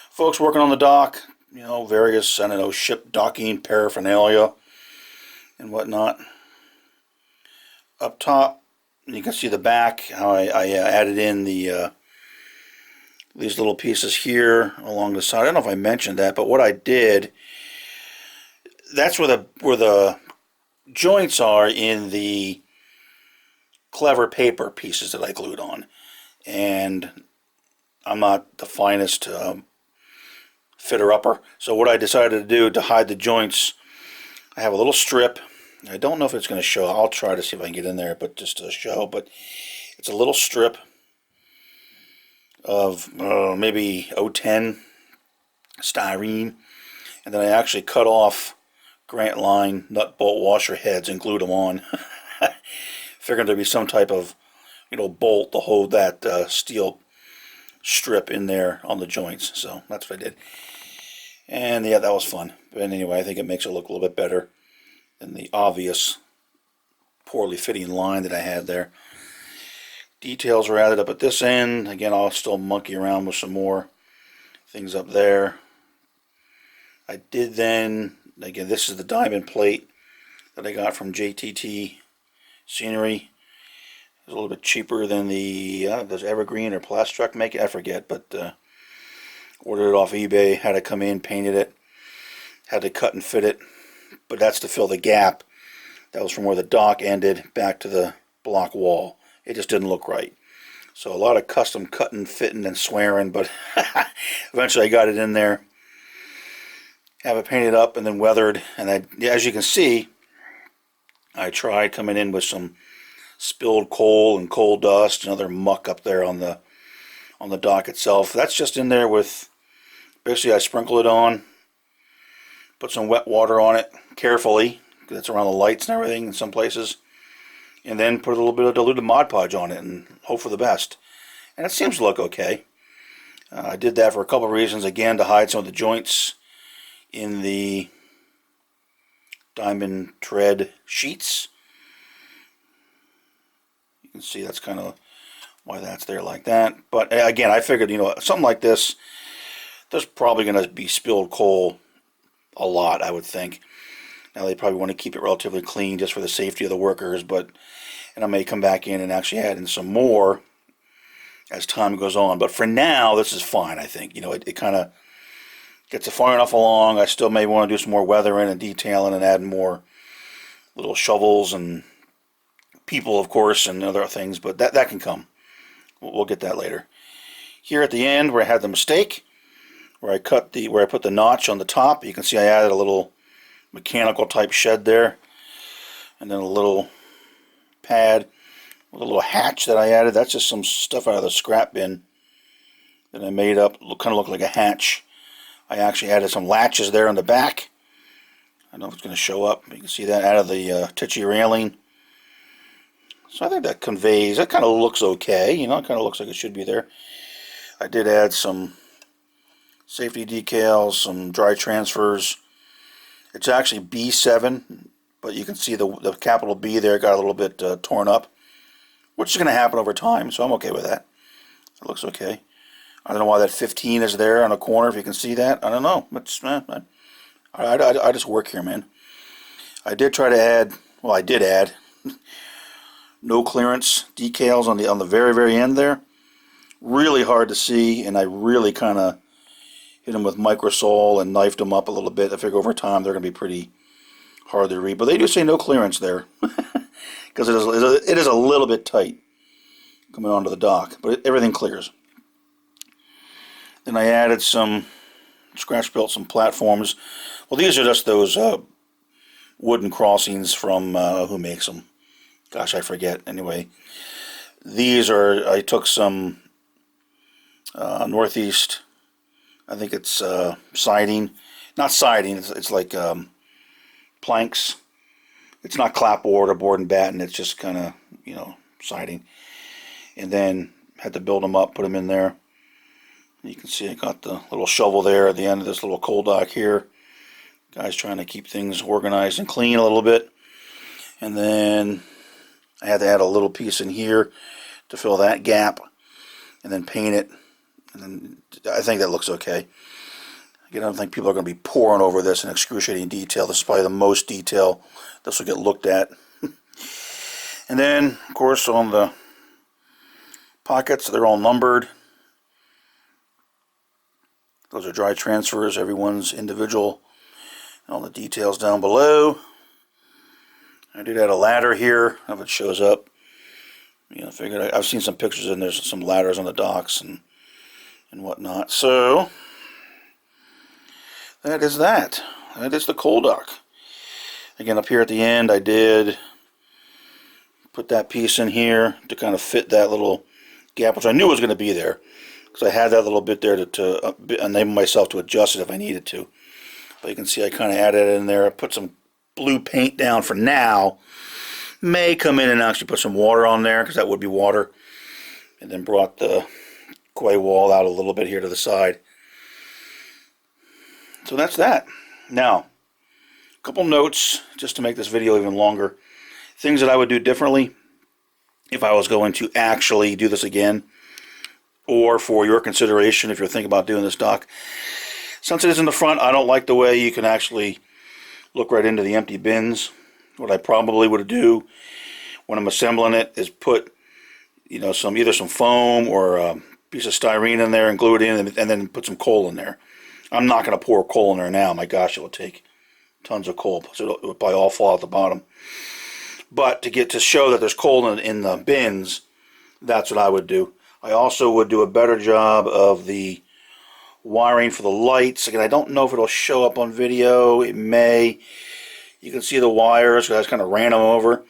folks working on the dock. Various, I don't know, ship docking paraphernalia and whatnot. Up top, you can see the back, how I added in the these little pieces here along the side. I don't know if I mentioned that, but what I did, that's where the joints are in the clever paper pieces that I glued on. And I'm not the finest fitter-upper, so what I decided to do to hide the joints, I have a little strip. I don't know if it's going to show. I'll try to see if I can get in there, but just to show. But it's a little strip of maybe 010 styrene, and then I actually cut off Grant Line nut bolt washer heads and glued them on. Figured there'd be some type of bolt to hold that steel strip in there on the joints. So that's what I did, and yeah, that was fun. But anyway, I think it makes it look a little bit better than the obvious poorly fitting line that I had there. Details are added up at this end. Again, I'll still monkey around with some more things up there. I did then, again, this is the diamond plate that I got from JTT Scenery. It's a little bit cheaper than the does Evergreen or Plastruck make it? I forget, but ordered it off eBay, had it come in, painted it, had to cut and fit it but that's to fill the gap. That was from where the dock ended back to the block wall. It just didn't look right. So a lot of custom cutting, fitting, and swearing, but eventually I got it in there. Have it painted up and then weathered. And as you can see, I tried coming in with some spilled coal and coal dust and other muck up there on the dock itself. That's just in there with, basically I sprinkle it on, put some wet water on it carefully, because it's around the lights and everything in some places, and then put a little bit of diluted Mod Podge on it and hope for the best. And it seems to look okay. I did that for a couple of reasons. Again, to hide some of the joints in the diamond tread sheets. You can see that's kind of why that's there like that. But again, I figured, you know, something like this, there's probably going to be spilled coal a lot, I would think. Now, they probably want to keep it relatively clean just for the safety of the workers, and I may come back in and actually add in some more as time goes on. But for now, this is fine, I think. You know, it kind of gets it far enough along. I still may want to do some more weathering and detailing and add more little shovels and people, of course, and other things, but that can come. We'll get that later. Here at the end, where I had the mistake, where I put the notch on the top, you can see I added a little mechanical type shed there, and then a little pad with a little hatch that I added. That's just some stuff out of the scrap bin that I made up, kind of look like a hatch. I actually added some latches there on the back. I don't know if it's going to show up. You can see that out of the titchy railing. So I think that conveys, that kind of looks okay, you know, it kind of looks like it should be there. I did add some safety decals, some dry transfers. It's actually B7, but you can see the capital B there got a little bit torn up, which is going to happen over time, so I'm okay with that. It looks okay. I don't know why that 15 is there on the corner, if you can see that. I don't know. It's, I just work here, man. I did try to add, well, I did add no clearance decals on the very, very end there. Really hard to see, and I really kind of hit them with microsol and knifed them up a little bit. I figure over time they're going to be pretty hard to read. But they do say no clearance there, because it is a little bit tight coming onto the dock, but everything clears. Then I added some, scratch built some platforms. Well, these are just those wooden crossings from, who makes them? Gosh, I forget. Anyway, these are, I took some Northeast, I think it's siding. Not siding, it's like planks. It's not clapboard or board and batten, it's just kind of, you know, siding. And then had to build them up, put them in there. You can see I got the little shovel there at the end of this little coal dock here. Guys trying to keep things organized and clean a little bit. And then I had to add a little piece in here to fill that gap, and then paint it. And then I think that looks okay. Again, I don't think people are going to be pouring over this in excruciating detail. This is probably the most detail this will get looked at. And then, of course, on the pockets, they're all numbered. Those are dry transfers. Everyone's individual. All the details down below. I did add a ladder here. If it shows up, you know, figured I've seen some pictures and there's some ladders on the docks and whatnot. So that is that. That is the coal dock. Again, up here at the end, I did put that piece in here to kind of fit that little gap, which I knew was going to be there, because I had that little bit there to enable myself to adjust it if I needed to. But you can see I kind of added it in there. I put some blue paint down for now. May come in and actually put some water on there, because that would be water. And then brought the quay wall out a little bit here to the side. So that's that. Now, a couple notes just to make this video even longer. Things that I would do differently if I was going to actually do this again, or for your consideration if you're thinking about doing this dock. Since it is in the front, I don't like the way you can actually look right into the empty bins. What I probably would do when I'm assembling it is put, you know, either some foam or a piece of styrene in there and glue it in, and then put some coal in there. I'm not going to pour coal in there now. My gosh, it will take tons of coal, so it would probably all fall out the bottom. But to show that there's coal in the bins, that's what I would do. I also would do a better job of the wiring for the lights. Again, I don't know if it'll show up on video. It may. You can see the wires, because I just kind of ran them over.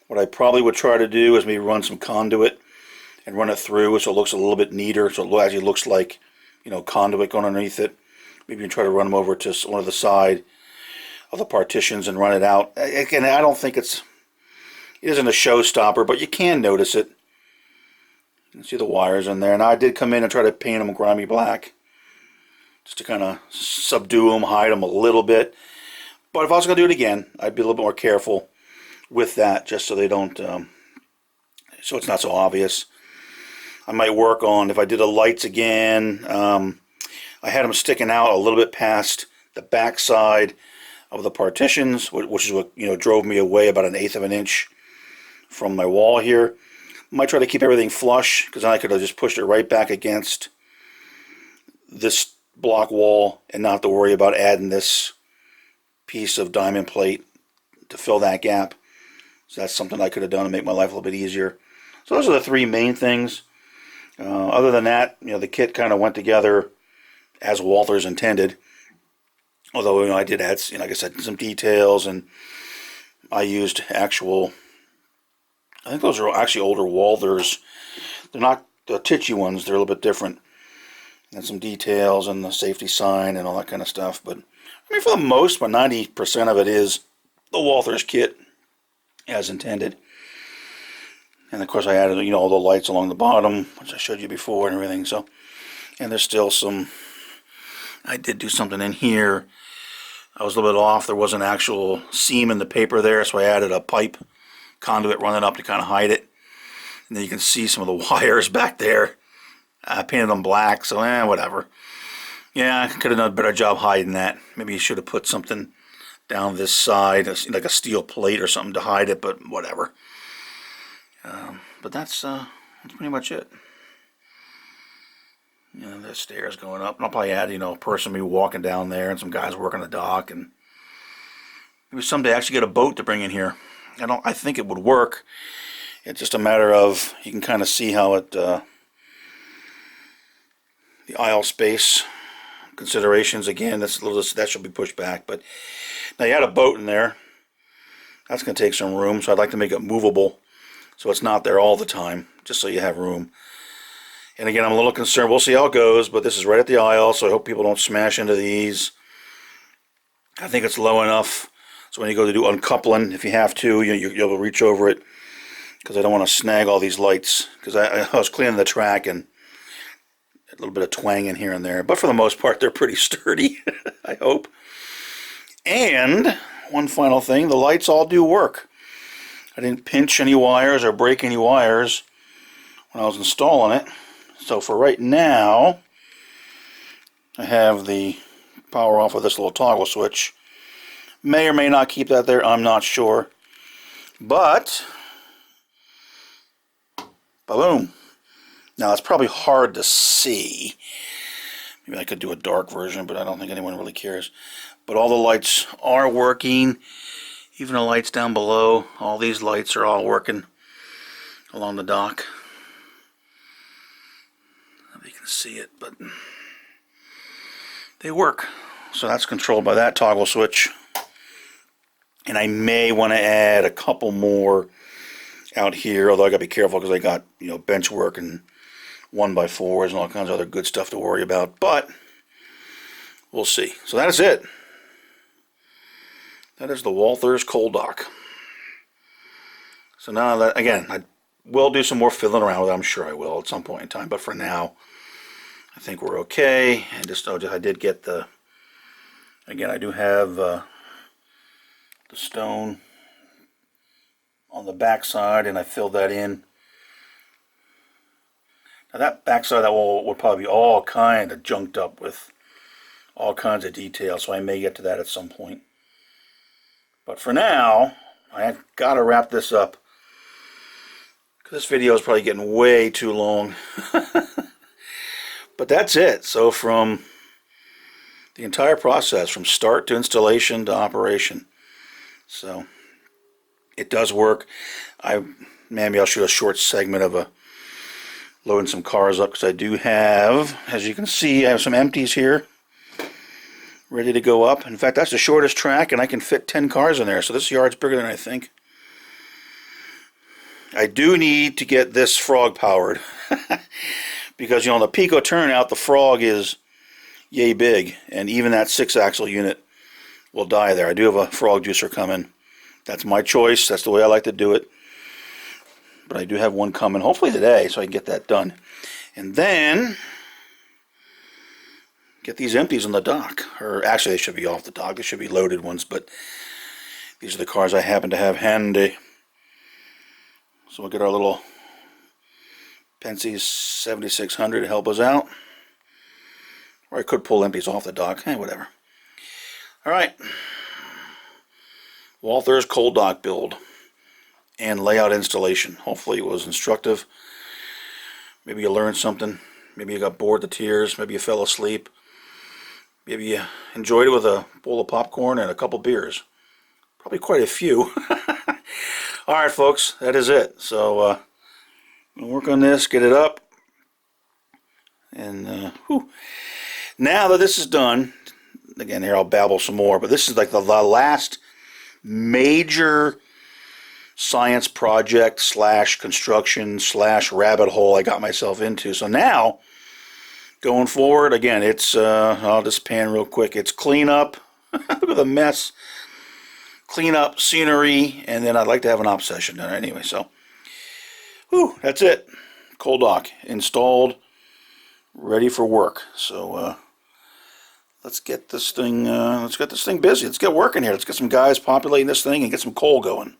What I probably would try to do is maybe run some conduit and run it through so it looks a little bit neater, so it actually looks like, you know, conduit going underneath it. Maybe you can try to run them over to one of the side of the partitions and run it out. Again, I don't think it isn't a showstopper, but you can notice it. You can see the wires in there. And I did come in and try to paint them grimy black, just to kind of subdue them, hide them a little bit. But if I was going to do it again, I'd be a little bit more careful with that, just so they don't, so it's not so obvious. I might work on, if I did the lights again, I had them sticking out a little bit past the back side of the partitions, which is what, you know, drove me away about 1/8 of an inch from my wall here. I might try to keep everything flush, because then I could have just pushed it right back against this block wall and not have to worry about adding this piece of diamond plate to fill that gap. So that's something I could have done to make my life a little bit easier. So those are the three main things. Other than that, you know, the kit kind of went together as Walthers intended. Although, you know, I did add, you know, like I said, some details, and I used actual, I think those are actually older Walthers. They're not the titchy ones, they're a little bit different. And some details and the safety sign and all that kind of stuff. But I mean, for the most, but 90% of it is the Walthers kit as intended. And of course I added, you know, all the lights along the bottom, which I showed you before and everything. So, and there's still some, I did do something in here. I was a little bit off. There was an actual seam in the paper there, so I added a pipe conduit running up to kind of hide it. And then you can see some of the wires back there. I painted them black, so whatever. Yeah, I could have done a better job hiding that. Maybe you should have put something down this side, like a steel plate or something to hide it, but whatever. But that's pretty much it. You know, there's stairs going up. And I'll probably add, you know, a person maybe walking down there and some guys working the dock, and maybe someday actually get a boat to bring in here. I think it would work. It's just a matter of, you can kind of see how it, the aisle space considerations, again, that should be pushed back. But now you had a boat in there. That's going to take some room, so I'd like to make it movable so it's not there all the time, just so you have room. And again, I'm a little concerned. We'll see how it goes, but this is right at the aisle, so I hope people don't smash into these. I think it's low enough, so when you go to do uncoupling, if you have to, you'll be able to reach over it, because I don't want to snag all these lights, because I was cleaning the track and a little bit of twang in here and there. But for the most part, they're pretty sturdy, I hope. And one final thing, the lights all do work. I didn't pinch any wires or break any wires when I was installing it. So for right now, I have the power off of this little toggle switch. May or may not keep that there, I'm not sure. But, boom. Now it's probably hard to see. Maybe I could do a dark version, but I don't think anyone really cares. But all the lights are working. Even the lights down below, all these lights are all working along the dock. I don't know if you can see it, but they work. So that's controlled by that toggle switch. And I may want to add a couple more out here, although I got to be careful because I got, you know, bench work and 1x4s and all kinds of other good stuff to worry about. But we'll see. So that is it. That is the Walthers Coal Dock. So now that, again, I will do some more fiddling around with it. I'm sure I will at some point in time. But for now, I think we're okay. And just, I did get the, again, I do have the stone on the back side, and I filled that in. Now that back side of that wall would probably be all kind of junked up with all kinds of details, so I may get to that at some point. But for now, I've got to wrap this up, because this video is probably getting way too long. But that's it. So from the entire process from start to installation to operation. So it does work. Maybe I'll shoot a short segment of loading some cars up, because I do have, as you can see, I have some empties here ready to go up. In fact, that's the shortest track, and I can fit 10 cars in there, so this yard's bigger than I think. I do need to get this frog powered because, you know, on the Pico turnout, the frog is yay big, and even that 6-axle unit will die there. I do have a frog juicer coming. That's my choice. That's the way I like to do it. But I do have one coming, hopefully today, so I can get that done. And then get these empties on the dock. Or actually, they should be off the dock. They should be loaded ones, but these are the cars I happen to have handy. So we'll get our little Penske 7600 to help us out. Or I could pull empties off the dock. Whatever. Alright. Walthers Coal Dock build and layout installation. Hopefully it was instructive. Maybe you learned something. Maybe you got bored to tears. Maybe you fell asleep. Maybe you enjoyed it with a bowl of popcorn and a couple beers. Probably quite a few. Alright folks, that is it. So we'll work on this, get it up. And now that this is done, again here I'll babble some more, but this is like the last major science project slash construction slash rabbit hole I got myself into. So now, going forward, again, it's, I'll just pan real quick, it's clean up. Look at the mess. Clean up, scenery, and then I'd like to have an op session done anyway. So, that's it. Coal dock installed, ready for work. So let's get this thing busy. Let's get working here. Let's get some guys populating this thing and get some coal going.